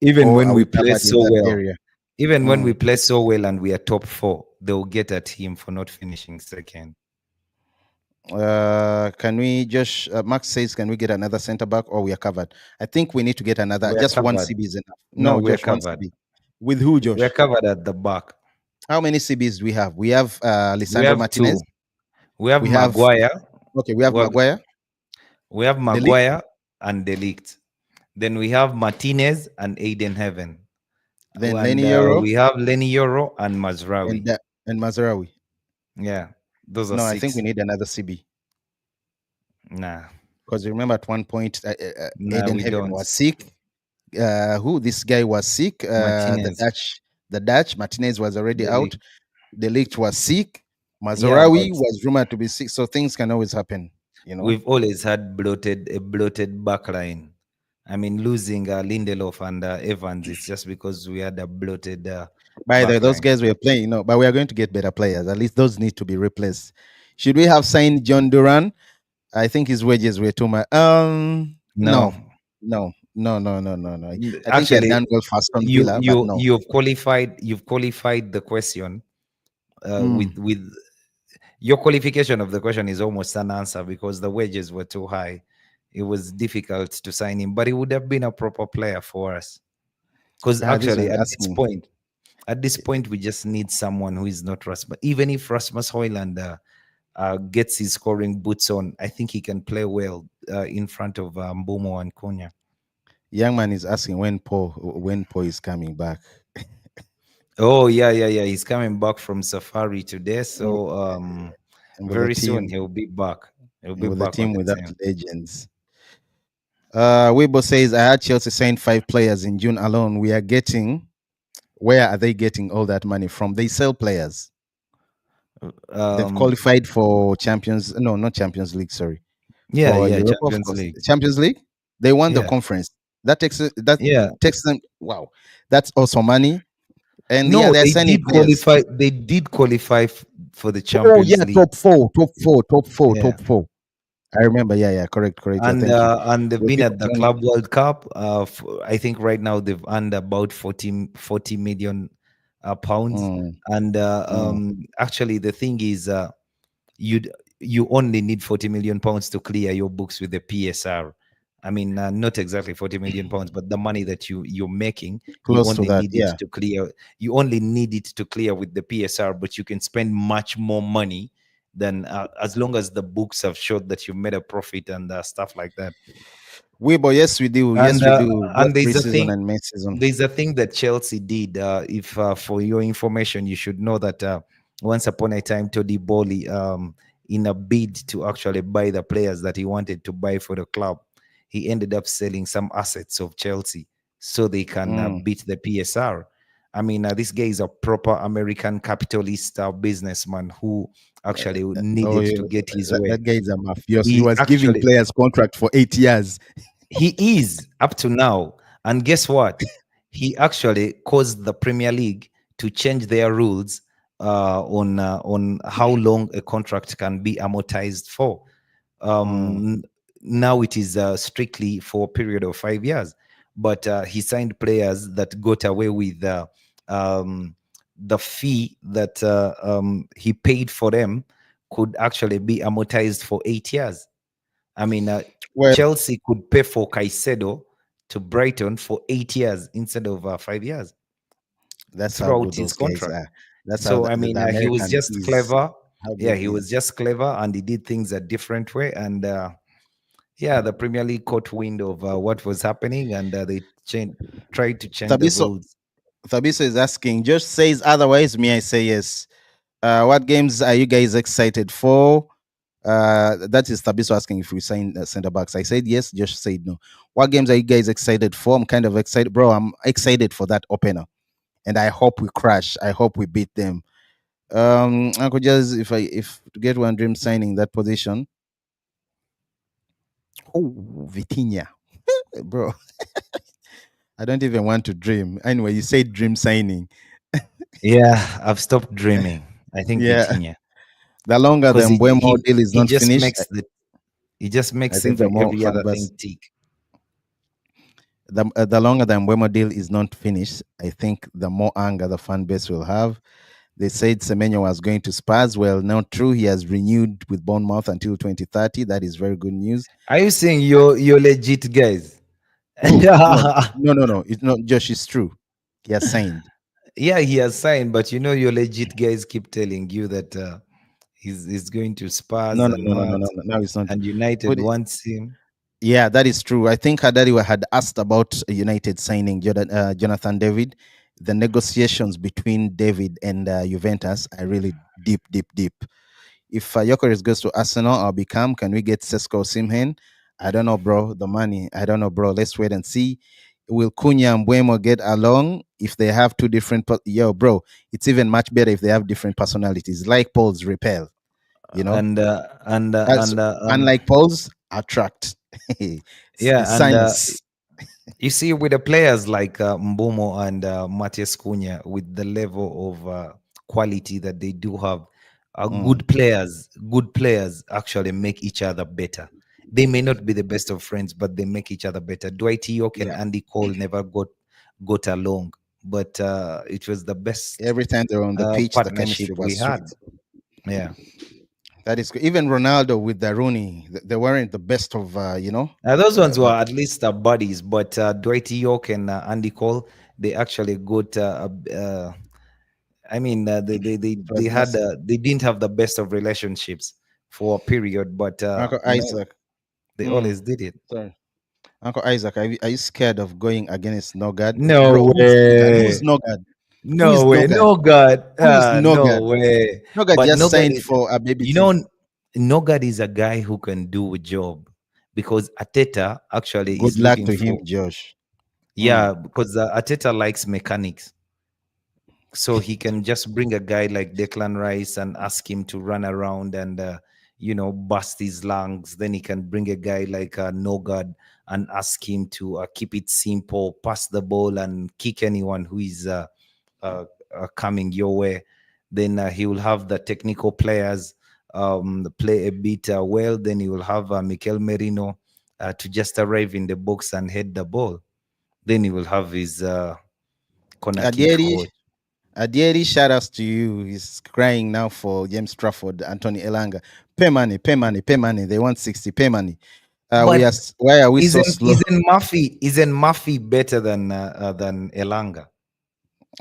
Even Or when are we we play covered in so that well, area? even when we Mm. play so well and we are top four, they'll get at him for not finishing second. Can we just Max says, can we get another center back or we are covered? I think we need to get another, We are just one covered. CB is enough. No, No, we are Josh, one covered. CB. With who, We are Josh? covered at the back. How many CBs do we have? We have We Lisandro have two. Martinez. We have We have Maguire. okay, we have We have, Maguire, we have Delete, Maguire and Delict. Then we have Martinez and Aiden Heaven. then And Lenny Euro we have Lenny Euro and Mazraoui. and Mazarawi. Yeah, those are No, I think we six. need another CB Nah, because remember at one point nah, Aiden we Heaven don't. was sick. Who this guy was sick? Martinez, The Dutch Martinez was already out. Delict. The Ligt was sick. Yeah, but Mazarawi was rumored to be sick. So things can always happen, you know. we've always had a bloated backline. I mean, losing Lindelof and Evans, it's just because we had a bloated By the way, those backline. guys were playing, but we are going to get better players. At least those need to be replaced. Should we have signed John Duran? I think his wages were too much. No, No, no. I think he had actually, done well for Aston you Villa, but you no. you've qualified the question Mm. with your qualification of the question is almost an answer because the wages were too high. It was difficult to sign him, but he would have been a proper player for us. Because This one actually, is asking. at this point, we just need someone who is not Rasmus. Even if Rasmus Hoyland gets his scoring boots on, I think he can play well in front of Mbeumo and Konya. Young man is asking when Paul is coming back. Oh yeah. He's coming back from safari today, so And with the very soon team, he'll be back. He'll be with the back on team the without team. legends. Weibo says, I had Chelsea sign 5 players in June alone. We are getting, where are they getting all that money from? They sell players. They've qualified for not Champions League, sorry. For Yeah, Europa, of Champions course. League. Champions League, they won the Yeah, conference. That yeah. takes them, wow, that's also money. And yeah, No, they're they signing did players. qualify. They did qualify for the Oh, Champions yeah, League. Yeah, top four. I remember. Yeah, correct. Yeah, thank you. and they've Will been people at the turn? Club World Cup. I think right now they've earned about 40 million pounds. Mm, And mm. actually, the thing is, you you only need 40 million pounds to clear your books with the PSR. I mean, not exactly 40 million pounds, but the money that you're making, you Close to only that, need it yeah. to clear. You only need it to clear with the PSR, but you can spend much more money than as long as the books have showed that you made a profit and stuff like that. Weibo, yes, we do. Yes, And we do. Both and there's a preseason thing and mid season. there's a thing that Chelsea did. If for your information, you should know that once upon a time, Tony Bowley, in a bid to actually buy the players that he wanted to buy for the club, he ended up selling some assets of Chelsea so they can Mm. beat the PSR. I mean, this guy is a proper American capitalist businessman who actually Oh, needed yeah. to get his That, way. that guy is a mafioso. He He was giving actually players contract for 8 years. He is up to now. And guess what? He actually caused the Premier League to change their rules on how long a contract can be amortized for. Mm. Um, Now it is strictly for a period of 5 years. But he signed players that got away with um, the fee that he paid for them could actually be amortized for 8 years. I mean, Well, Chelsea could pay for Caicedo to Brighton for 8 years instead of 5 years that's how throughout good his those guys contract. are. That's how So, I mean, the he was American just is. clever. how Yeah, good he he was is. just clever and he did things a different way. And yeah, the Premier League caught wind of what was happening, and they tried to change the Tabiso rules. Tabiso is asking. Josh says otherwise. Me, I say yes. What games are you guys excited for? That is Tabiso asking if we sign center backs. I said yes. Josh said no. What games are you guys excited for? I'm kind of excited, bro. I'm excited for that opener, and I hope we crash. I hope we beat them. I could just if to get one dream signing that position. Oh, Vitinha, bro. I don't even want to dream. Anyway, you said dream signing. Yeah, I've stopped dreaming. I think Yeah, Vitinha, the longer the because Mbeumo deal is he not just finished, makes he just I makes think the more every fan other thing base, tick. the longer the Mbeumo deal is not finished, I think the more anger the fan base will have. They said Semenyo was going to Spurs. Well, not true. He has renewed with Bournemouth until 2030. That is very good news. Are you saying you're legit guys? Who? No, no, no, no. It's not. Josh, it's true. He has signed. Yeah, he has signed, but your legit guys keep telling you that he's going to No, Spurs no, and no, no, no, what, no, no. No, it's not. and United Put wants him. Yeah, that is true. I think Hadari had asked about United signing Jonathan David. The negotiations between David and Juventus are really deep, deep, deep. If Jokeris goes to Arsenal, I'll become. Can we get Sesko Simhen? I don't know, bro. The money, I don't know, bro. Let's wait and see. Will Cunha and Buemo get along if they have two different? Yo, bro, it's even much better if they have different personalities, like Paul's repel. You know, And as unlike Paul's attract. yeah, and Science. you see, with the players like Mbeumo and Matias Cunha, with the level of quality that they do have, Mm, good players actually make each other better. They may not be the best of friends, but they make each other better. Dwight York and yeah. Andy Cole never got along, but it was the best Every time they're on the pitch, the partnership chemistry we was had. sweet. Yeah. That is good. Even Ronaldo with the Rooney, they weren't the best of, Those ones were but at least buddies, but Dwight York and Andy Cole, they actually got. I mean, it was had nice. they didn't have the best of relationships for a period, but Uncle Isaac. they Mm, always did it. sorry. Uncle Isaac, are you scared of going against Nogad? Bro, No who is Nogad? Who is way, Nogad? Who no is way, Nogad? no God, Who is no Nogad? way. Nogad But just Nogad signed is, for a baby you team. know, Nogad is a guy who can do a job because Ateta actually Good is luck looking to him, for. Josh. Mm, Yeah, because Ateta likes mechanics. So he can just bring a guy like Declan Rice and ask him to run around and bust his lungs. Then he can bring a guy like Nogard and ask him to keep it simple, pass the ball and kick anyone who is uh, coming your way. Then he will have the technical players play a bit well. Then he will have Mikel Merino to just arrive in the box and head the ball. Then he will have his corner kick Adieri, coach. Adieri, shout outs to you. He's crying now for James Trafford, Anthony Elanga. Pay money, pay money, pay money. They want 60, pay money. But Why are we so Isn't slow? isn't Murphy isn't Murphy better than Elanga?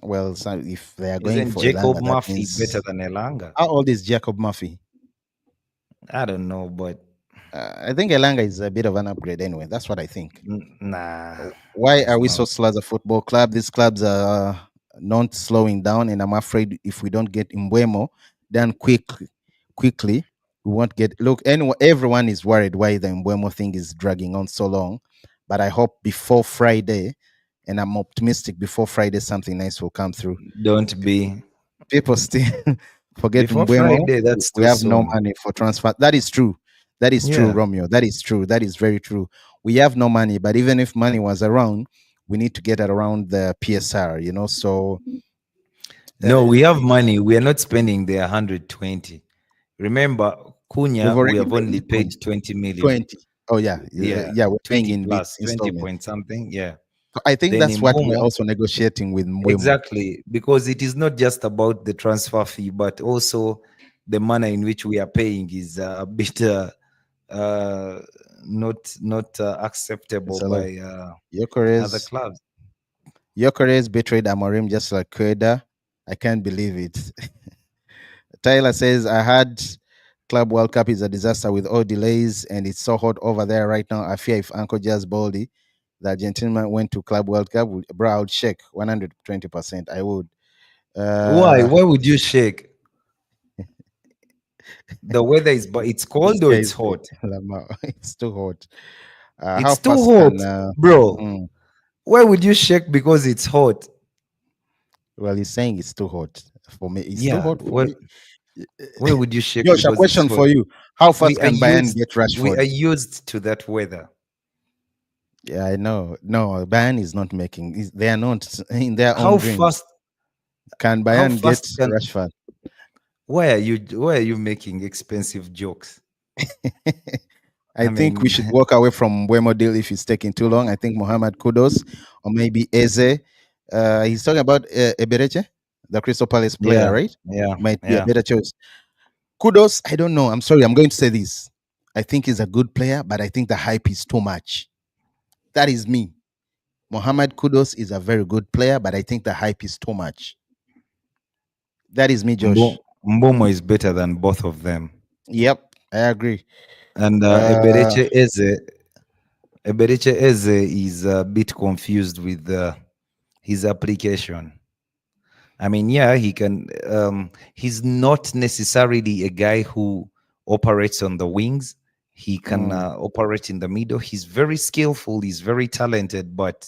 Well, so if they are going Isn't for Jacob Elanga, that Murphy better means than Elanga? how old is Jacob Murphy? I don't know, but I think Elanga is a bit of an upgrade anyway. That's what I think. nah, Why he's are we not. so slow as a football club? These clubs are not slowing down, and I'm afraid if we don't get Mbeumo done quickly, we won't get. Look, anyone, everyone is worried why the Mbeumo thing is dragging on so long, but I hope before Friday, and I'm optimistic before Friday, something nice will come through. Don't be People still forget before Mbeumo. Friday. That's We too have no soon. money for transfer. That is true. That is true, Yeah. Romeo. That is true. That is very true. We have no money, but even if money was around, we need to get it around the PSR, So uh, No, we have money. We are not spending the 120. Remember, we've Cunha, we already have paid only paid 20 million. 20. Oh, yeah. Yeah, Yeah, we're paying 20 in plus 20 installment. point something. Yeah. So I think Then that's in what we're Momo, also negotiating with Mbeumo. exactly, because it is not just about the transfer fee, but also the manner in which we are paying is a bit uh, not acceptable It's a lot. by other Gyökeres, clubs. Gyökeres betrayed Amorim just like Koeda. I can't believe it. Tyler says, I had Club World Cup is a disaster with all delays and it's so hot over there right now. I fear if Uncle Jazz Baldy, the Argentina, went to Club World Cup, bro, I would shake 120%. I would. Why? Uh, Why would you shake? The weather is, but it's this cold or guy it's is hot? it's too hot. How It's too fast hot, can bro. mm, Why would you shake because it's hot? well, he's saying it's too hot for me. It's too Yeah. hot for What? me. Why would you shake Josh, a because it's question hot? for you. How We fast are can Bayern used. get We are Rashford? used to that weather. Yeah, I know. No, Bayern is not making. They are not in their own How dreams. fast? Can How Bayern get fast can? Rashford? Why are you? Why are you making expensive jokes? I I think we mean, should walk away from Mbeumo deal if it's taking too long. I think Mohamed Kudos or maybe Eze. He's talking about Ebereche, the Crystal Palace player, yeah, right? yeah, Might be a yeah. better choice. Kudos, I don't know. I'm sorry. I'm going to say this. I think he's a good player, but I think the hype is too much. That is me. Mohamed Kudos is a very good player, but I think the hype is too much. That is me, Josh. Mbeumo is better than both of them. Yep, I agree. And Uh, Ebereche Eze is a bit confused with his application. I mean, yeah, he can. He's not necessarily a guy who operates on the wings. He can mm, operate in the middle. He's very skillful. He's very talented. But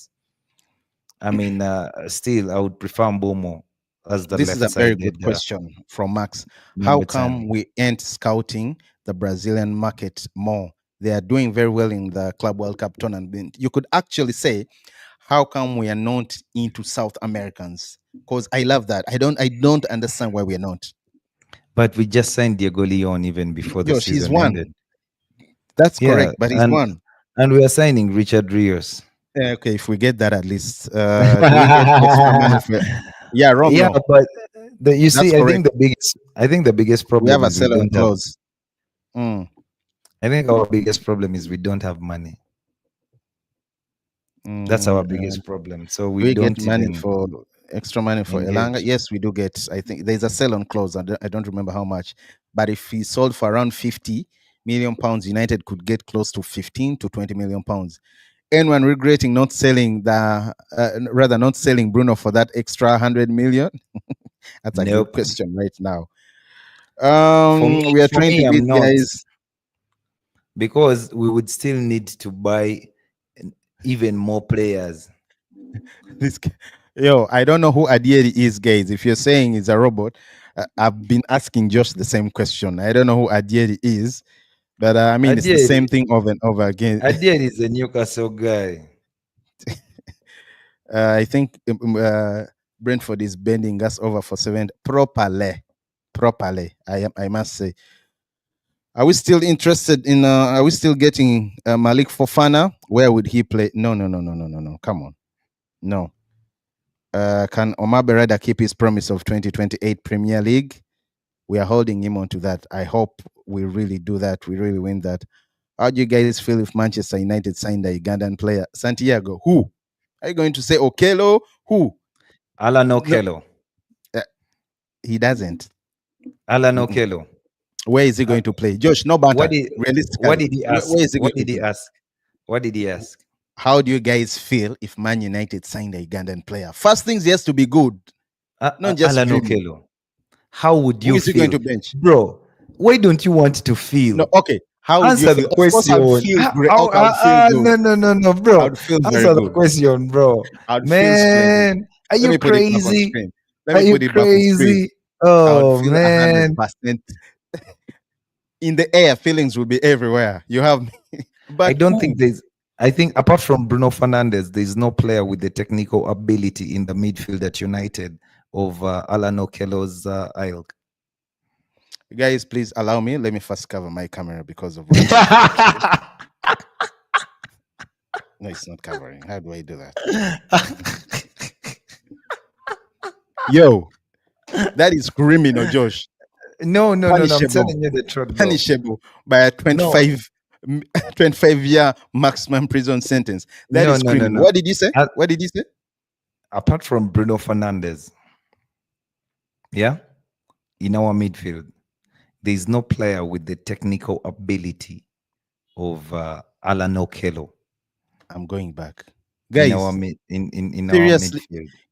I mean, still, I would prefer Mbomo as the this is a very good left-sided question from Max. How number come 10. we ain't scouting the Brazilian market more? They are doing very well in the Club World Cup tournament. You could actually say, how come we are not into South Americans? Because I love that. I don't understand why we are not. But we just signed Diego Leon even before the Josh, he's season ended. one. That's Yeah, correct, but he's one. and we are signing Richard Rios. Okay, if we get that at least, do we get extra money for? Yeah, Yeah, Romeo. but you That's see, correct. I think the biggest We have problem a is we sell on don't have. clause. Mm, I think our biggest problem is we don't have money. That's our mm, biggest problem. So we do we get don't money even for extra money for Elanga? engage. Yes, we do get. I think there's a sell on clause. I don't remember how much, but if he sold for around 50 million pounds, United could get close to 15 to 20 million pounds. Anyone regretting not selling rather not selling Bruno for that extra 100 million? That's a good Nope. question right now. We are For trying me, to I'm beat not, guys. because we would still need to buy even more players. This, yo, I don't know who Adieri is, guys. If you're saying he's a robot, I've been asking Josh the same question. I don't know who Adieri is, but I mean, it's the Adieri, same thing over and over again. Adieri is a Newcastle guy. I think Brentford is bending us over for 7 properly. Properly, I must say. Are we still interested in? Are we still getting Malik Fofana? Where would he play? No, no, no, no, no, no, no. Come on, no. Can Omar Bereda keep his promise of 2028 Premier League? We are holding him on to that. I hope we really do that. We really win that. How do you guys feel if Manchester United signed a Ugandan player? Santiago, who? Are you going to say Okello? Who? Alan No, Okello. uh, he doesn't. Alan Mm-mm. Okello. Where is he Uh, going to play? Josh, no what banter. did what Realistically, did he where, ask? where is he What going to did he play? ask? What did he ask? How do you guys feel if Man United signed a Ugandan player? First things, he has to be good, not just Alan dreaming. Okello. How would Who you is he going feel, to bench? bro? Why don't you want to No, feel? okay. How would you Answer feel? the Of course, I'd question. feel great. Okay, I'd feel good. No, no, no, no, bro. I'd feel very Answer the good. question, bro. I'd feel splendid. Man, are Let you me put it back on crazy? screen. Let Are me you put it back on screen. crazy? I would Oh feel 100%. man, In the air, feelings will be everywhere. You have me. I But don't think who? there's. I think apart from Bruno Fernandes, there's no player with the technical ability in the midfield at United of Alan Okello's ilk. Guys, please allow me. Let me first cover my camera because of Wi-Fi connection. No, it's not covering. How do I do that? Yo, that is criminal, Josh. No, no, no, no. I'm Punishable. telling you the truth, bro. Punishable by a No, 25-year maximum prison sentence. That no, is no, no, criminal. no. What did you say? A- What did you say? Apart from Bruno Fernandes, yeah, in our midfield, there is no player with the technical ability of Alan Okello I'm going back. in our Guys, in our seriously,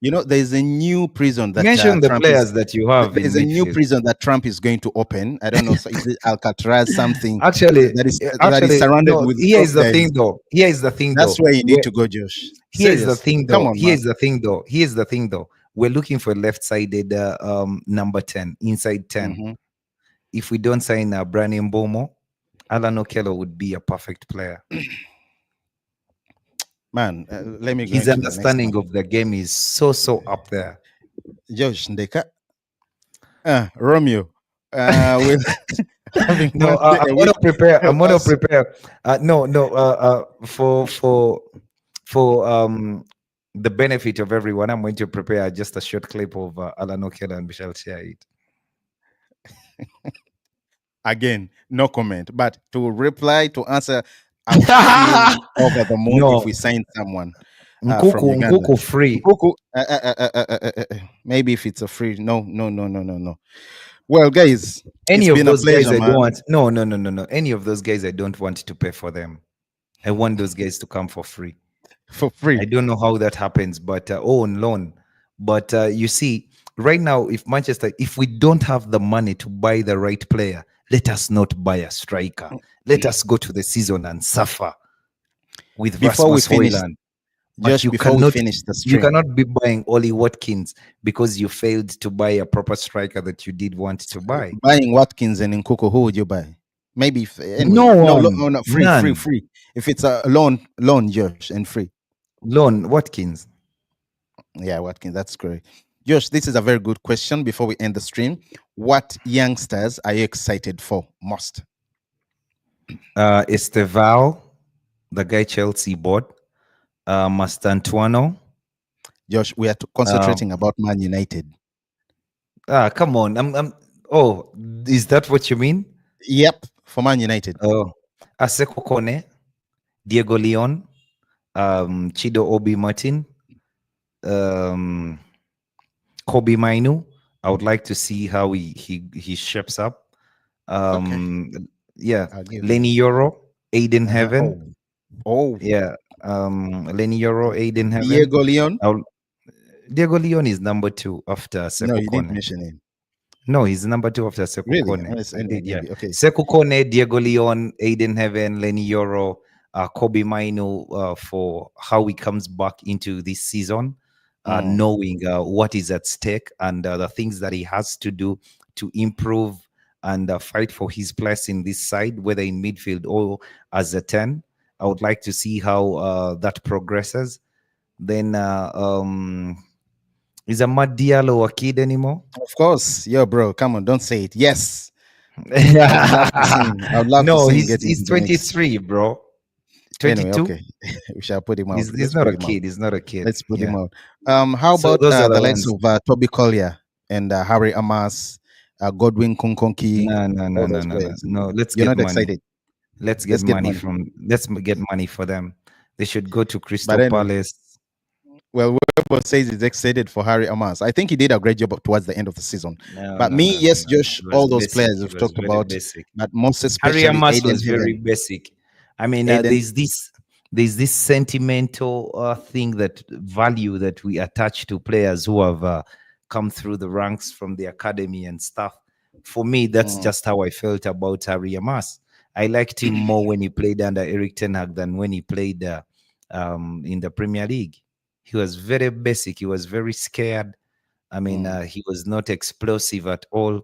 midfield. there's a new prison that Mention the Trump is. players that you have There in is a new midfield. prison that Trump is going to open. I don't know. So is it Alcatraz? Something Actually, that is surrounded no. with Here is the thing, crocodiles. though. Here is the thing, That's though. where you need Where to go, Josh. Here is the Seriously, thing, come though. on, Here man. is the thing, though. Here's the thing, though. We're looking for left-sided number 10, inside 10. Hmm. If we don't sign Brian Mbeumo, Alan Okello would be a perfect player. Man, let me go His into the next understanding one. of the game is so up there. Josh Ndeka, Romeo, with having No, one day a I'm week gonna prepare. help I'm gonna us. prepare. No, no. For the benefit of everyone, I'm going to prepare just a short clip of Alan Okello, and we shall share it. Again, no comment. But to reply, to answer, I would feel over the moon if we No, sign someone from Nkuku, Uganda. Nkuku free. Nkuku, maybe if it's a free, no, no, no, no, no, no. Well, guys, Any it's of been a those guys pleasure, I don't man. want. No, no, no, no, no. Any of those guys I don't want to pay for them. I want those guys to come for free. For I free. don't know how that happens, but on loan. But you see, right now, if we don't have the money to buy the right player, let us not buy a striker. Let us go to the season and suffer with Before we Rasmus finish, Hoyland. But Josh, before we finish the you stream, cannot be buying Ollie Watkins because you failed to buy a proper striker that you did want to buy. buying Watkins and Nkuku, who would you buy? Maybe anyway, No no, one, oh, no, free, free, none. free. If it's a loan, Josh, and free. Loan Watkins. Yeah, Watkins, that's great. Josh, this is a very good question before we end the stream. What youngsters are you excited for most? Esteval, the guy Chelsea bought. Mastantuano. Josh, we are Um, concentrating about Man United. come on. Oh, is that what you mean? Yep, for Man United. Oh, Aseko Kone, Diego Leon, Chido Obi Martin, um, Kobe Mainu. I would like to see how he shapes up. Okay, Um, yeah, I'll give you. Lenny Yoro, Aiden Uh-huh. Heaven. Oh, Yeah, Lenny Yoro, Aiden Heaven. Diego Leon. I'll, Diego Leon is number 2 after No, Seko you didn't Kone. mention him. No, he's number 2 after Sekou Really? Kone. Yes, I anyway, did, yeah. maybe. Okay. Sekou Kone, Diego Leon, Aiden Heaven, Lenny Yoro, Kobe Mainu for how he comes back into this season, knowing what is at stake and the things that he has to do to improve and fight for his place in this side, whether in midfield or as a 10. I would like to see how that progresses. Then, is Amad Diallo a kid anymore? Of course. Yo, bro, come on, don't say it. Yes. I would love to see him. I would love to No, see him he's get into he's the mix. 23, bro. Anyway, 22. okay. We shall put him out. He's Let's not put a him out. kid. He's not a kid. Let's put him Yeah. out. How So about those are the the likes ones. of Toby Collier and Harry Amas, Godwin Kunkonki, No, no, no, all no, those no, no. players? No, let's You're get not money. excited. Let's get Let's get money money. from. Let's get money for them. They should go to But Crystal anyway, Palace. well, Webo says he's excited for Harry Amas. I think he did a great job towards the end of the season. No, But no, me, no, no, yes, no, no. Josh, He was all those basic. players He we've was talked very about, basic. but most Harry especially Amas Aiden was very Heaven. basic. I mean, Aiden, there's this sentimental thing that value that we attach to players who have come through the ranks from the academy and stuff. For me, that's mm, just how I felt about Harry Amas. I liked him more when he played under Eric Ten Hag than when he played in the Premier League. He was very basic. He was very scared. I mean, mm, he was not explosive at all.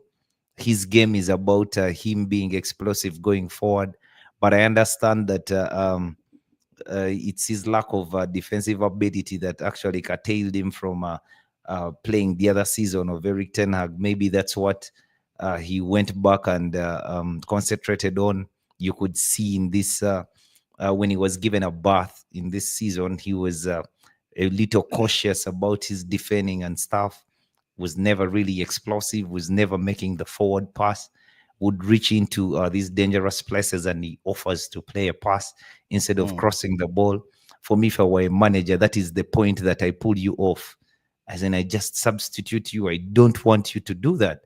His game is about him being explosive going forward. But I understand that it's his lack of defensive ability that actually curtailed him from playing the other season of Eric Ten Hag. Maybe that's what he went back and concentrated on. You could see in this when he was given a bath in this season, he was a little cautious about his defending and stuff. Was never really explosive. Was never making the forward pass. Would reach into these dangerous places and he offers to play a pass instead of mm. crossing the ball. For me, if I were a manager, that is the point that I pull you off. As in, I just substitute you. I don't want you to do that.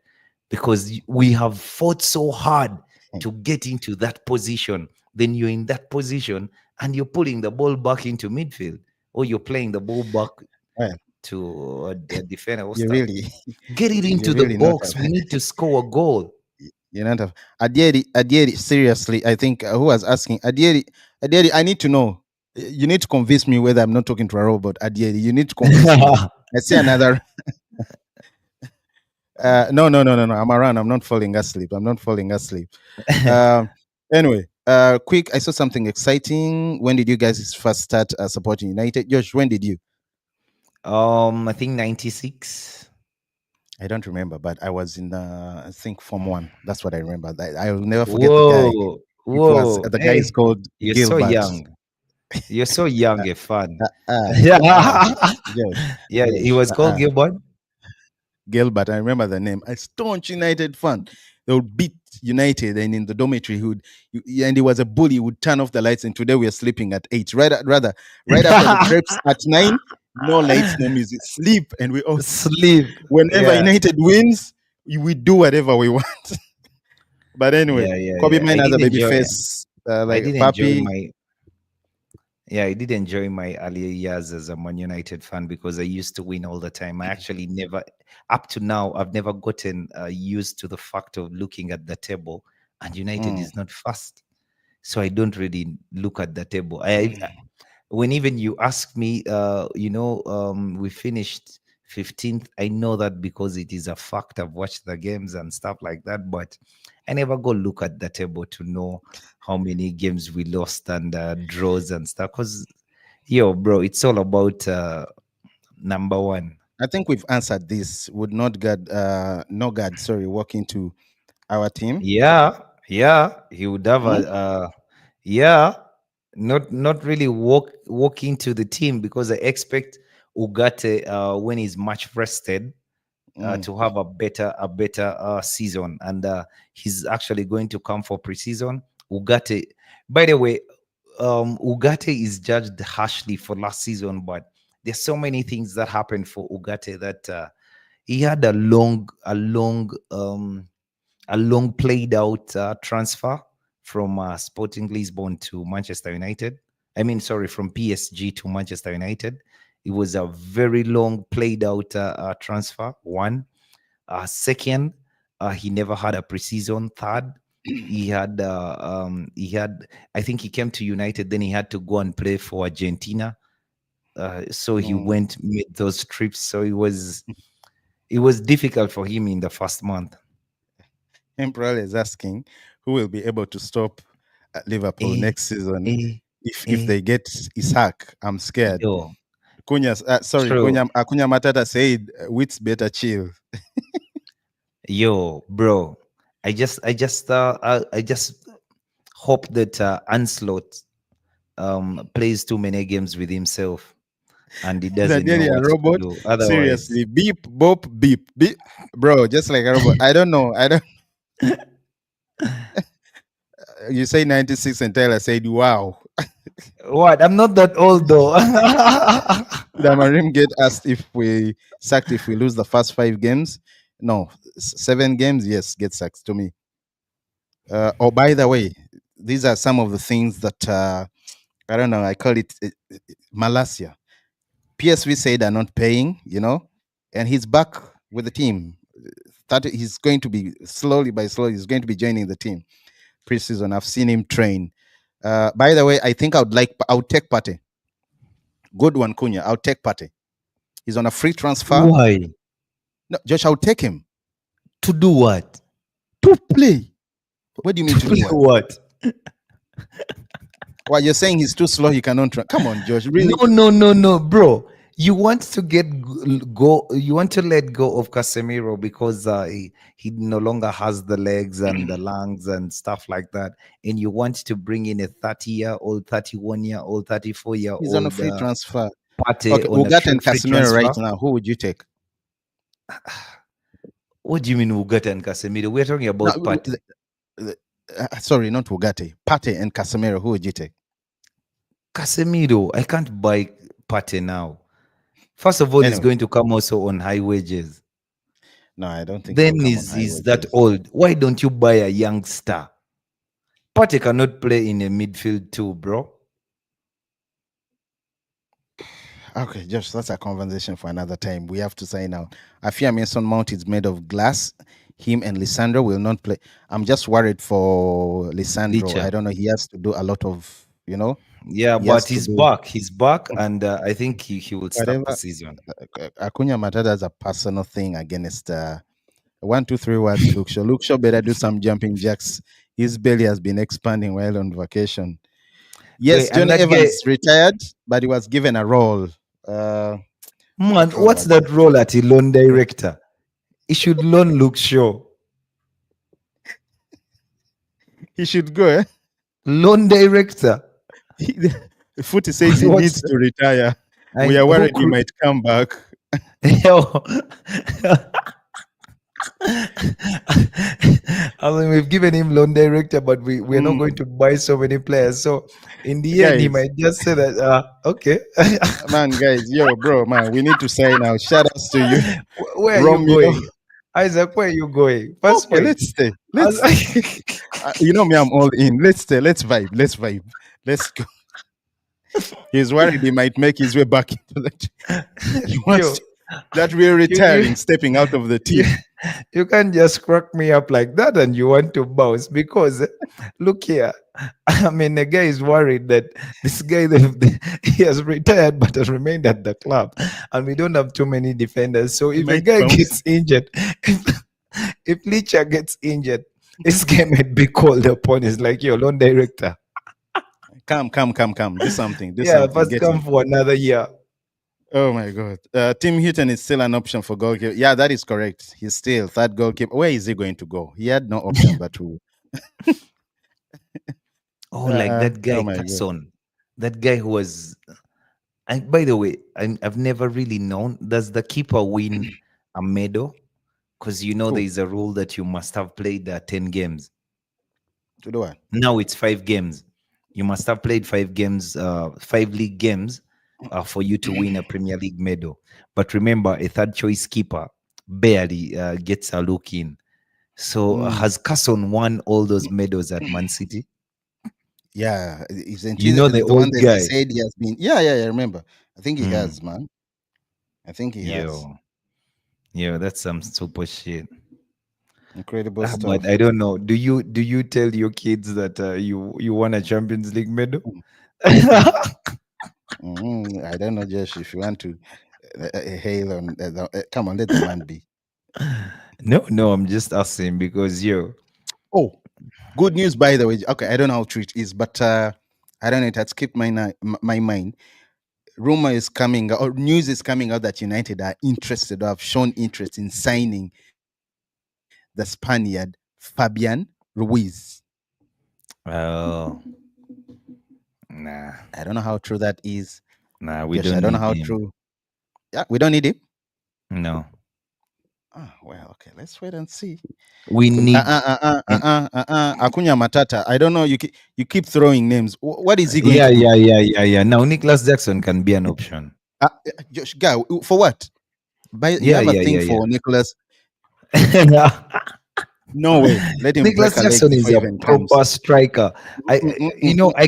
because we have fought so hard to get into that position. Then you're in that position and you're pulling the ball back into midfield, or you're playing the ball back Well, to a defender or you stuff. really, Get it you into the really not box. We have. need to score a goal. You not have. Adieri, seriously, I think who was asking? Adieri, I need to know. You need to convince me whether I'm not talking to a robot. Adieri, you need to convince me. I see another. No, no, no, no, no. I'm around. I'm not falling asleep. I'm not falling asleep. Um, anyway, quick. I saw something exciting. When did you guys first start supporting United? Josh, when did you? I think 96. I don't remember, but I was in I think Form One. That's what I remember. I will never forget the guy. Whoa, It was whoa. the guy is Hey, called you're so Gilbert. young. You're so young, a fan. Uh, uh, Yeah, Josh, yeah. He Josh, was called Gilbert. Gilbert. I remember the name. A staunch United fan. They would beat United, and in the dormitory, and he was a bully. He would turn off the lights. And today we are sleeping at 8. Right after the preps at 9. No lights, no music. Sleep, and we all. Sleep. Whenever Yeah, United wins, we do whatever we want. But anyway, yeah, yeah, Kobe yeah. mine as a baby face, I like did enjoy Papi. my Yeah, I did enjoy my earlier years as a Man United fan because I used to win all the time. I actually never, up to now, I've never gotten used to the fact of looking at the table, and United Mm. is not fast. So I don't really look at the table. When even you ask me, we finished 15th. I know that because it is a fact. I've watched the games and stuff like that, but I never go look at the table to know how many games we lost and draws and stuff. Because, yo, bro, it's all about number one. I think we've answered this. Would not God, no God, sorry, walk into our team? Yeah, yeah, he would have Hmm? yeah, not really walk into the team because I expect Ugarte when he's much rested Mm. to have a better season, and he's actually going to come for preseason. Ugarte, by the way, Ugarte is judged harshly for last season, but there's so many things that happened for Ugarte that he had a long played out transfer from Sporting Lisbon to Manchester United. I mean, sorry, from PSG to Manchester United. It was a very long played out transfer. One. Second, he never had a preseason. Third, he had, I think he came to United, then he had to go and play for Argentina. So he Mm. went made those trips. So it was difficult for him in the first month. Emperor is asking who will be able to stop Liverpool Eh, next season eh, if eh, they get Isaac. I'm scared. yo, true. Kunya Matata said, "Wits better chill." Yo, bro. I just hope that Anslot plays too many games with himself and he Is that doesn't know really a what to robot? do. Otherwise, Seriously, beep, bop, beep, beep, bro, just like a robot. I don't know. I don't. You say 96, and Taylor said, "Wow." what? I'm not that old though. Damarim get asked if we sacked if we lose the first 5 games. No, 7 games. Yes, get sacked to me. Oh, by the way, these are some of the things that I don't know. I call it Malasia. PSV say they're not paying, and he's back with the team. He's going to be slowly by slowly. He's going to be joining the team preseason. I've seen him train. By the way, I think I would take Pate. Good one, Cunha. I'll take Pate. He's on a free transfer. Why? No, Josh, I'll take him To do what? to play. What do you mean To to do play what? what? Well, you're saying he's too slow. He cannot. Come on, Josh. Really? No, no, no, no, bro. You want to go. You want to let go of Casemiro because he no longer has the legs and the lungs and stuff like that, and you want to bring in a 30-year-old, 31-year-old, He's on a 34-year-old free transfer. Partey Okay, on a Ugat and free Casemiro right transfer. now. Who would you take? What do you mean Ugarte and Casemiro? We're talking No, about Partey. sorry, not Ugate. Pate and Casemiro. Who would you take? Casemiro, I can't buy Partey now. First of all, he's Anyway, going to come also on high wages. No, I don't think he'll Then come on high he's that wages. old. Why don't you buy a young star? Partey cannot play in a midfield too, bro. Okay, Josh, that's a conversation for another time. We have to sign out. I fear Mason Mount is made of glass. Him and Lisandro will not play. I'm just worried for Lisandro. I Licha. don't know. He has to do a lot of, Yeah, he but has to he's do back. He's back, and I think he will start the whatever. season. Acuna Matata has a personal thing against 1, 2, 3 words. Luke Shaw better do some jumping jacks. His belly has been expanding while on vacation. Wait, Yes, and Johnny that guy, Evans retired, but he was given a role. man, What role what's was it? that role at a loan director? He should loan Luke Shaw. He should go. Eh? Loan director. Footy says he What's needs to retire. We and are who worried he could might come back. Yo. I mean, we've given him loan director, but we're not going Mm, to buy so many players. So in the end, he guys, might just say that, okay. man, guys, yo, bro, man, we need to sign out. Shout outs to you, Where are you Romeo. going? Isaac, where are you going? First Okay, wait. let's stay. I Let's stay. was- You know me, I'm all in. Let's stay. Let's vibe. Let's vibe. Let's go. He's worried he might make his way back into the team. He wants you, to, that we're you, retiring, stepping out of the you, team. you can't just crack me up like that and you want to bounce because look here. I mean, the guy is worried that this guy, he has retired but has remained at the club, and we don't have too many defenders. So He if a might guy bounce. gets injured, if Licha gets injured, this guy might be called upon. It's like your loan director. Come. Do something. Do Yeah, something. first Get come him. for another year. Oh my God. Tim Hutton is still an option for goalkeeper. Yeah, that is correct. He's still third goalkeeper. Where is he going to go? He had no option but to. Oh, like that Oh guy my God. Casson, that guy who was. And by the way, I've never really known. Does the keeper win a medal? Because there Who? is a rule that you must have played 10 games. To do what? Now it's 5 games. You must have played 5 games, 5 league games, for you to win a Premier League medal. But remember, a third choice keeper barely gets a look in. So Mm, has Casson won all those medals at Man City? yeah, isn't You he know the the one old that they guy. said he has been? Yeah. I remember. I think he Hmm. has, man. I think he has. Yo, yo, that's some super shit. Incredible But stuff. I don't know. Do you tell your kids that you won a Champions League medal? Mm, I don't know, Josh. If you want to hail on, come on, let the man be. No, no, I'm just asking because Oh, good news, by the way. Okay, I don't know how true it is, but I don't know. It had skipped my mind. Rumor is coming or news is coming out that United are interested or have shown interest in signing the Spaniard Fabian Ruiz. oh, nah, I don't know how true that is, nah, we Josh. I don't don't know need how him. true. Yeah, we don't need him. No, Ah, well, okay. Let's wait and see. we need and Acuna Matata. I don't know. You keep throwing names. What is he going yeah, to do? yeah, yeah, yeah, yeah. Now Nicholas Jackson can be an option. Josh, guy, for what? You Yeah, have a yeah, thing yeah, for Nicholas. yeah. No way. Let him break Nicholas a leg Jackson before is he a even comes. proper striker. I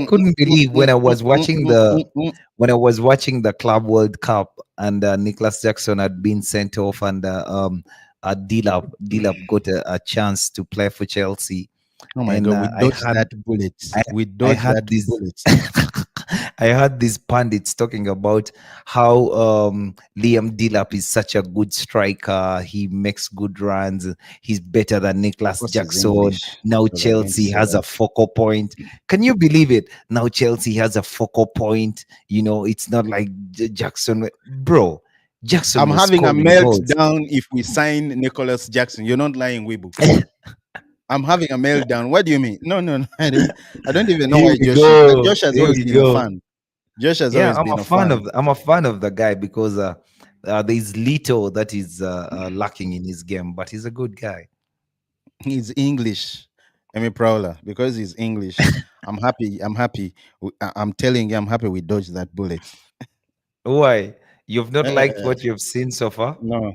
couldn't believe when I was watching the Club World Cup and Nicholas Jackson had been sent off and Dilap got a chance to play for Chelsea, Oh my and God, we dodged that bullet. I, We I dodged that had this. bullet. I heard these pundits talking about how Liam Delap is such a good striker. He makes good runs. He's better than Of Nicholas course, he's Jackson. English, Now so they're going to Chelsea say has a that. focal point. Can you believe it? Now Chelsea has a focal point. It's not like Jackson. Bro, Jackson I'm was having a scoring goals. meltdown if we sign Nicholas Jackson. You're not lying, Weibo. I'm having a meltdown. What do you mean? No. I don't even know Here why we Josh is. go. Josh has Here always we been a go. fan. Josh has Yeah, always been a fan. I'm a fan of the guy because there's little that is lacking in his game, but he's a good guy. He's English. Emi Prowler, because he's English. I'm happy. I'm happy. I'm telling you, I'm happy we dodged that bullet. Why? You've not liked Uh, what you've seen so far? no,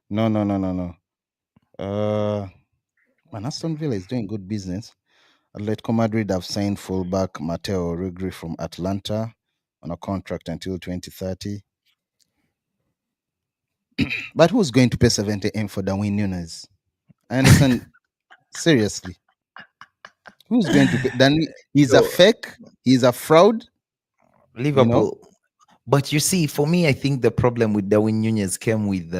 no. Uh, Man, Aston Villa is doing good business. Atletico Madrid have signed fullback Matteo Allegri from Atlanta on a contract until 2030. But who's going to pay 70M for Darwin Nunes? I understand. Seriously, who's going to pay? Then he's a So fake. He's a fraud. You know. Liverpool. But you see, for me, I think the problem with Darwin Nunez came with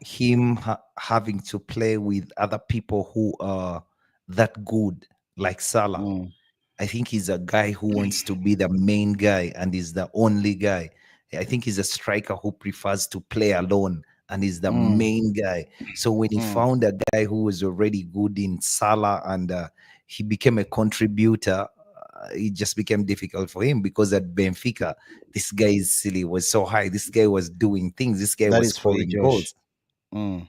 him having to play with other people who are that good, like Salah. Mm, I think he's a guy who wants to be the main guy and is the only guy. I think he's a striker who prefers to play alone and is the mm, main guy. So when he mm. found a guy who was already good in Salah and he became a contributor, it just became difficult for him because at Benfica, this guy is silly, was so high. This guy was doing things. This guy That was is for you, scoring Josh. goals. Mm.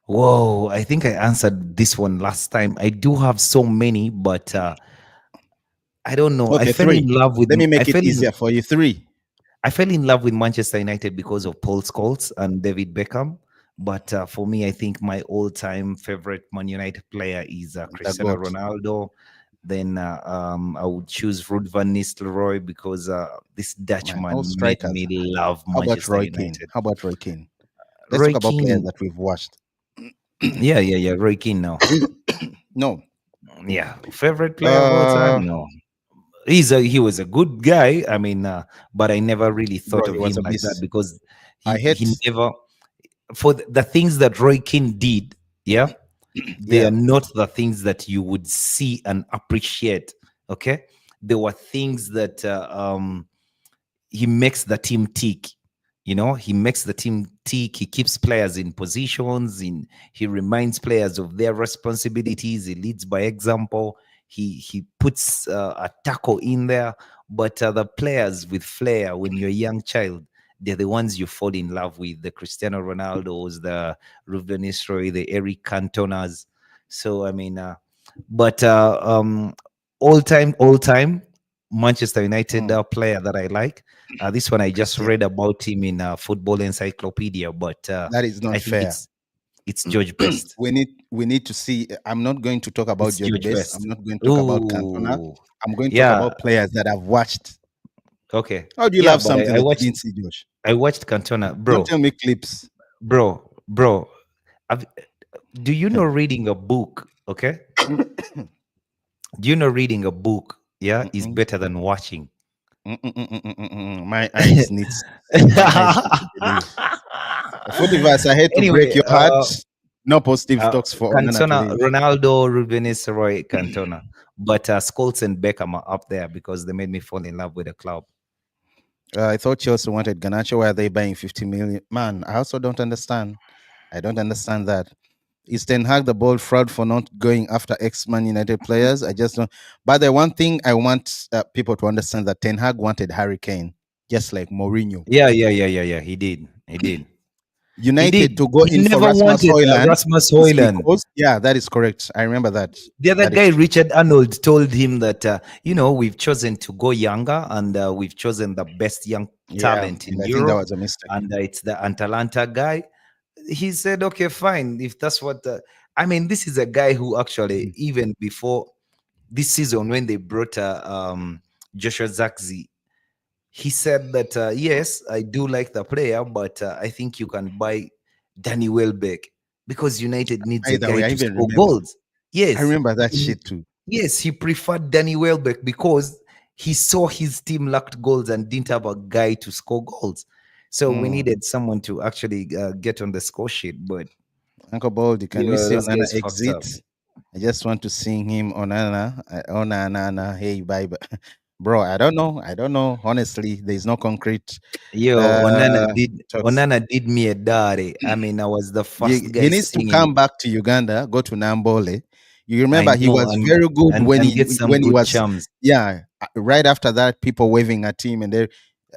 Whoa, I think I answered this one last time. I do have so many, but I don't know. I Okay, fell in three. love with Let me I make it fell in easier for you. Three. I fell in love with Manchester United because of Paul Scholes and David Beckham. But for me, I think my all-time favorite Man United player is The Cristiano goat. Ronaldo. Then I would choose Ruud van Nistelrooy because this Man, all Dutchman made strikers. me love How about Manchester Roy Keane? United. How about Roy Keane? Let's talk Roy about players Keane, that we've watched. yeah, Roy Keane now. No. Yeah, favorite player of all time? Uh, No, he was a good guy. I mean, but I never really Bro, thought he of was him a like that beast. because I he hate. never for the things that Roy Keane did. Yeah, they are Yeah. not the things that you would see and appreciate. Okay, there were things that he makes the team tick. You know, he makes the team tick. He keeps players in positions. He reminds players of their responsibilities. He leads by example. He puts a tackle in there. But the players with flair, when you're a young child, they're the ones you fall in love with. The Cristiano Ronaldos, the Ruben Nistelrooy, the Eric Cantonas. So I mean, but all time Manchester United Mm. player that I like. This one I just Christian. read about him in Football Encyclopedia, but That is I not think fair. it's George Best. We need to see. I'm not going to talk about It's George George Best. I'm Best. not going to talk about Cantona. Ooh, I'm going to talk yeah, about players that I've watched. okay, How do you yeah, love but something that you didn't see, Josh? I watched Cantona, Don't tell me clips. bro. Have, do you know reading a book? Okay, do you know reading a book? Yeah, is Mm-mm, better than watching. my eyes needs my eyes need to believe. Footverse, I hate to break Anyway, your heart. No positive Uh, talks for Onana Cantona, today. Ronaldo, Rubenis, Roy, Cantona. But Scholes and Beckham are up there because they made me fall in love with the club. I thought Chelsea wanted Garnacho. Why are they buying 50 million? Man, I also don't understand. I don't understand that. Is Ten Hag the bold fraud for not going after ex-Man United players? I just don't. But the one thing I want people to understand that Ten Hag wanted Harry Kane, just like Mourinho. Yeah. He did. He did. He United did. to go He in for never Rasmus wanted Højlund Rasmus is Højlund. because, yeah, that is correct. I remember that. The other That is guy, true. Richard Arnold, told him that, we've chosen to go younger and we've chosen the best young Yeah, talent in and I think that Europe. was a mistake. And it's the Atalanta guy. He said, okay, fine. If that's what, I mean, this is a guy who actually, Mhm. even before this season, when they brought Joshua Zakzi, he said that, yes, I do like the player, but I think you can buy Danny Welbeck because United needs a Either guy way, I to even score remember. goals. I Yes. remember that shit too. Yes, he preferred Danny Welbeck because he saw his team lacked goals and didn't have a guy to score goals. So we Mm. needed someone to actually get on the score sheet. But Uncle Baldy, can we see those Onana guys fucked up. exit? I just want to sing him Onana. Onana, hey, bye. Bro, I don't know. I don't know. Honestly, there's no concrete Yo, uh talks. Onana did me a dirty. I mean, I was the first He guy needs to singing. come back to Uganda, go to Nambole. You I remember he know, was very good when and get some he good was, chums. yeah, right after that people waving at him, and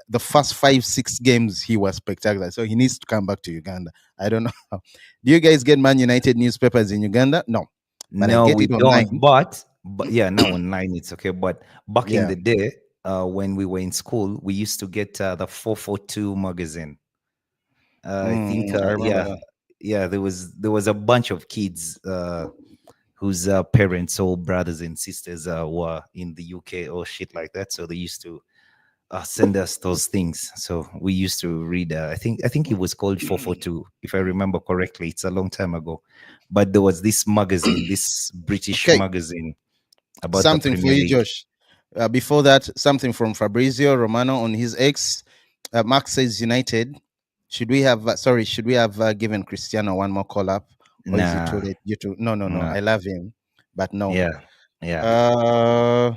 the first 5 6 games he was spectacular. So he needs to come back to Uganda. I don't know. Do you guys get Man United newspapers in Uganda? No, but I No, get we it don't. online. But yeah, now online it's okay. But back in Yeah. the day, when we were in school, we used to get the 442 magazine. I think, I remember yeah, that. yeah, there was a bunch of kids whose parents or brothers and sisters were in the UK or shit like that. So they used to send us those things. So we used to read. I think it was called 442, if I remember correctly. It's a long time ago, but there was this magazine, this British Okay, magazine about the something for Premier you, League. Josh. Before that, something from Fabrizio Romano on his X. Mark says United. Should we have given Cristiano one more call up, or is it too Nah, late? You too? No, no, no. nah, I love him, but no. yeah, yeah. Uh,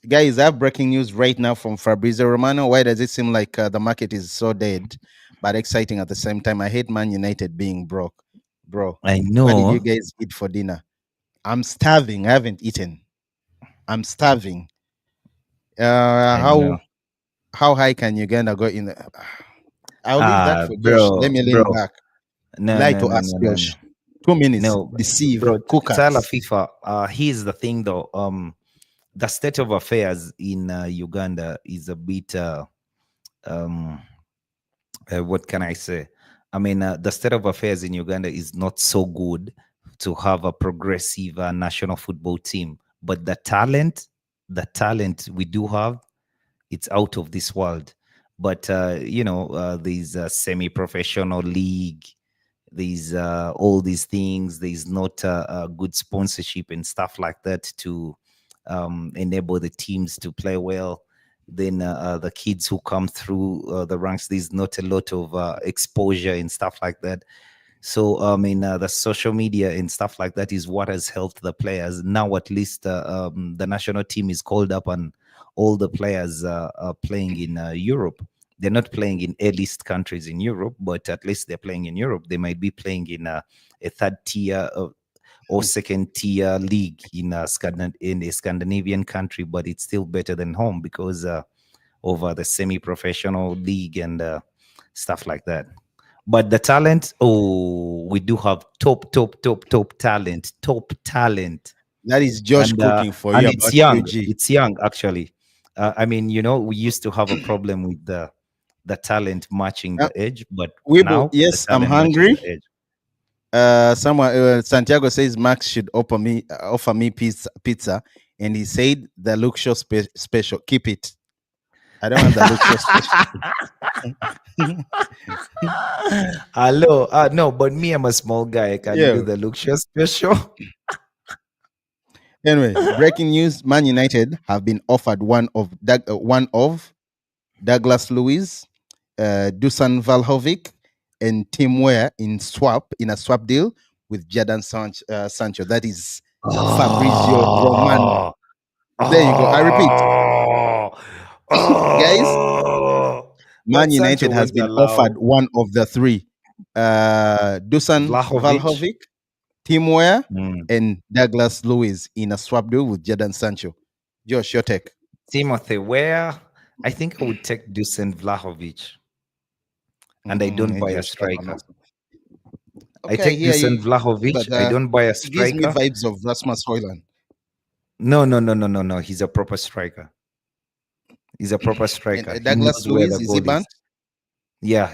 Guys, I have breaking news right now from Fabrizio Romano. Why does it seem like the market is so dead, but exciting at the same time? I hate Man United being broke, bro. I What did you know, guys eat for dinner? I'm starving. I haven't eaten. I'm starving. I know. How high can Uganda go in? I'll leave that for Josh. Let Bro, me bro. lean back. No, Lie no, to no, us, no, no, no. Josh. 2 minutes. No, Deceive. bro. Cook Tala us. FIFA. Here's the thing, though. The state of affairs in Uganda is a bit. Um, what can I say? I mean, the state of affairs in Uganda is not so good to have a progressive national football team. But the talent we do have, it's out of this world. But there's a semi-professional league, there's all these things, there's not a good sponsorship and stuff like that to enable the teams to play well. Then the kids who come through the ranks, there's not a lot of exposure and stuff like that. So the social media and stuff like that is what has helped the players. Now at least the national team is called up, and all the players are playing in Europe. They're not playing in A-list countries in Europe, but at least they're playing in Europe. They might be playing in a third tier or second tier league in in a Scandinavian country, but it's still better than home because of the semi-professional league and stuff like that. But the talent, oh, we do have top talent, top talent, That is Josh and cooking for you and it's about young. QG. It's young, actually. I mean, we used to have a problem with the talent matching Uh, the age, but Weibo, now the yes, I'm talent matches hungry. the age. Someone Santiago says Max should offer me pizza, and he said the look show special. Keep it. I don't want the look show special. Hello, no, but me, I'm a small guy. I can do Yeah. the luxury special. Anyway, breaking news: Man United have been offered one of Douglas Luiz, Dusan Valhovic, and Tim Weah in a swap deal with Sancho. That is Fabrizio Romano. Oh, There you go. I repeat, oh, guys, oh. Man But Sancho United has won't been offered allow one of the three: Dusan Vlahovic. Valhovic, Tim Weah, Mm. and Douglas Luiz in a swap deal with Jadon Sancho. Josh, your take. Timothy, where I think I would take Dusan Vlahovic, and I don't buy a Injury stuff. striker. I Okay, I take hear Dusan you, Vlahovic. but I don't buy a he gives me striker. vibes of Rasmus Hoyland. No, no, no, no, no, no. He's a proper striker. He's a proper And striker. He Douglas knows where Luiz, the is he goal is. banned? Yeah,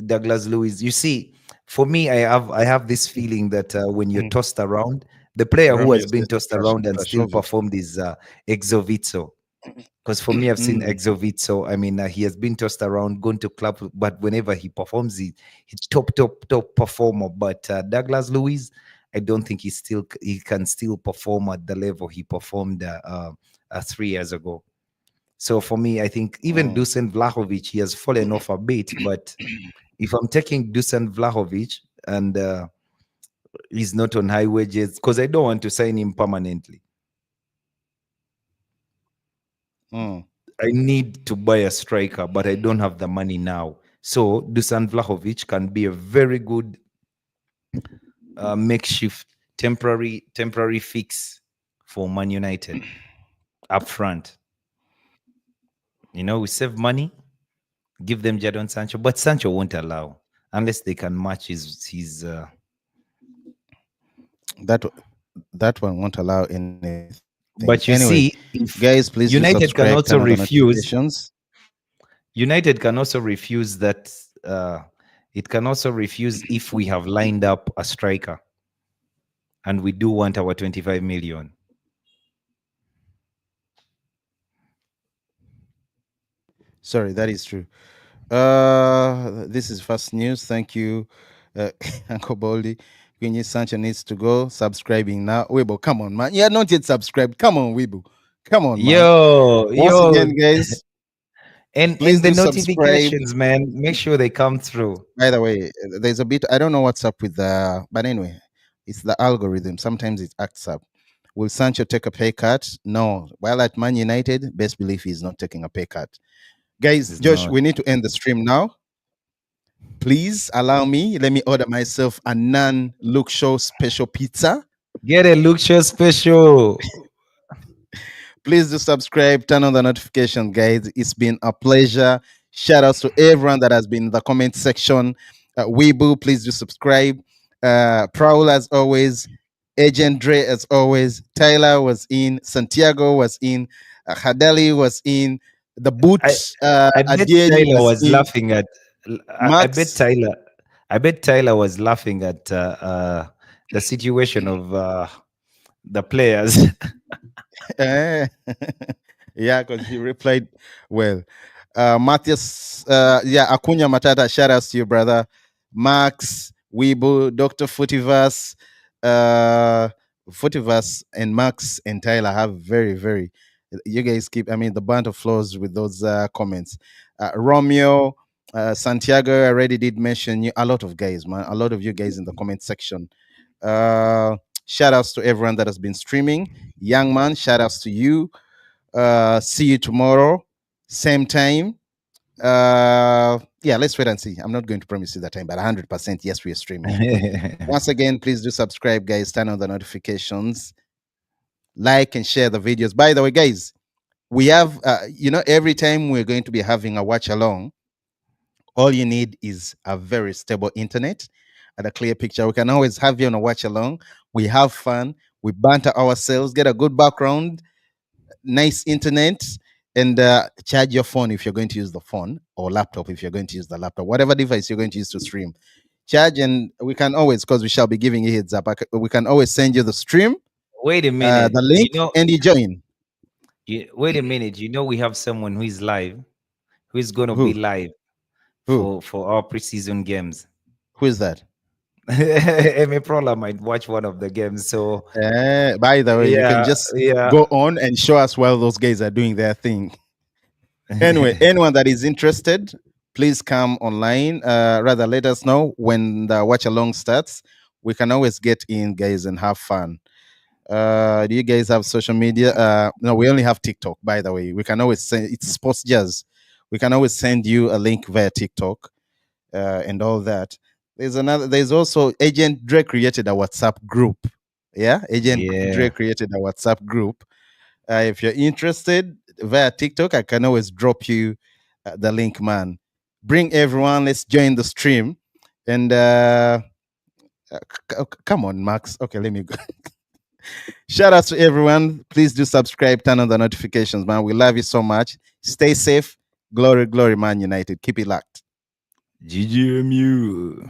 Douglas Lewis. You see, for me, I have this feeling that when you're tossed around, the player who Romeo has been says tossed around and still Prashovic. performed is Exovitso. Because for me, I've seen Mm, Exovitso. I mean, he has been tossed around, gone to club, but whenever he performs, he's top performer. But Douglas Lewis, I don't think he can still perform at the level he performed 3 years ago. So for me, I think even mm. Dusan Vlahovic, he has fallen off a bit. But if I'm taking Dusan Vlahovic and he's not on high wages, because I don't want to sign him permanently, Mm. I need to buy a striker, but I don't have the money now. So Dusan Vlahovic can be a very good makeshift temporary fix for Man United up front. We save money, give them Jadon Sancho, but Sancho won't allow unless they can match his That that one won't allow anything. Anyway, But you guys, see, please do if subscribe, turn United on the can also refuse, notifications. United can also refuse that It can also refuse if we have lined up a striker and we do want our 25 million. Sorry, that is true. This is first news. Thank you, uh, Uncle Baldy. Queen Sancho needs to go. Subscribing now. Weibo, come on, man. Yeah, not yet subscribed. Come on, Weibo. Come on, man. Yo, Once yo, again, guys, please and the do subscribe. notifications, man. Make sure they come through. By the way, there's a bit, I don't know what's up with but anyway, it's the algorithm. Sometimes it acts up. Will Sancho take a pay cut? No. While at Man United, best belief he's not taking a pay cut. Guys, It's Josh, not. we need to end the stream now. Please allow me. Let me order myself a non Luke Show special pizza. Get a luxury special. Please do subscribe, turn on the notification, guys. It's been a pleasure. Shout outs to everyone that has been in the comment section. Weebu, please do subscribe. Prowl as always. Agent Dre as always. Tyler was in. Santiago was in. Hadeli was in. The I Boots, I bet Adieli Tyler was was in. laughing at. I bet Max. Tyler. I bet Tyler was laughing at the situation of the players. Eh, yeah, because he replied well. Matthias, yeah, Acuna Matata, shout outs to you, brother. Max, Weibo, Dr. Footiverse, uh, Footiverse, and Max and Tyler have very, you guys keep, I mean, the band of flows with those comments. Romeo, Santiago, I already did mention you, a lot of guys, man, a lot of you guys in the comment section. Shout outs to everyone that has been streaming. Young man, shout outs to you. See you tomorrow, same time. Yeah, let's wait and see. I'm not going to promise you that time, but 100% yes, we are streaming. Once again, please do subscribe, guys. Turn on the notifications, like and share the videos. By the way, guys, we have, every time we're going to be having a watch along, all you need is a very stable internet and a clear picture. We can always have you on a watch along. We have fun. We banter ourselves, get a good background, nice internet, and charge your phone if you're going to use the phone, or laptop if you're going to use the laptop, whatever device you're going to use to stream. Charge, and we can always, because we shall be giving you heads up, we can always send you the stream, Wait a minute. the link, and you join. Wait a minute. You know we have someone who is live, who is going to be Who? live Who? for our preseason games. Who is that? Emi Prola might watch one of the games. So By the way, you can yeah, just yeah. go on and show us while those guys are doing their thing. Anyway, anyone that is interested, please come online. Rather, let us know when the watch along starts. We can always get in, guys, and have fun. Do you guys have social media? No, we only have TikTok, by the way. We can always send, it's Sports Jazz. We can always send you a link via TikTok and all that. There's also Agent Dre created a WhatsApp group. Yeah, Agent Dre Yeah. created a WhatsApp group. If you're interested via TikTok, I can always drop you the link, man. Bring everyone. Let's join the stream. And come on, Max. Okay, let me go. Shout out to everyone. Please do subscribe, turn on the notifications, man. We love you so much. Stay safe. Glory, glory, Man United. Keep it locked. GGMU.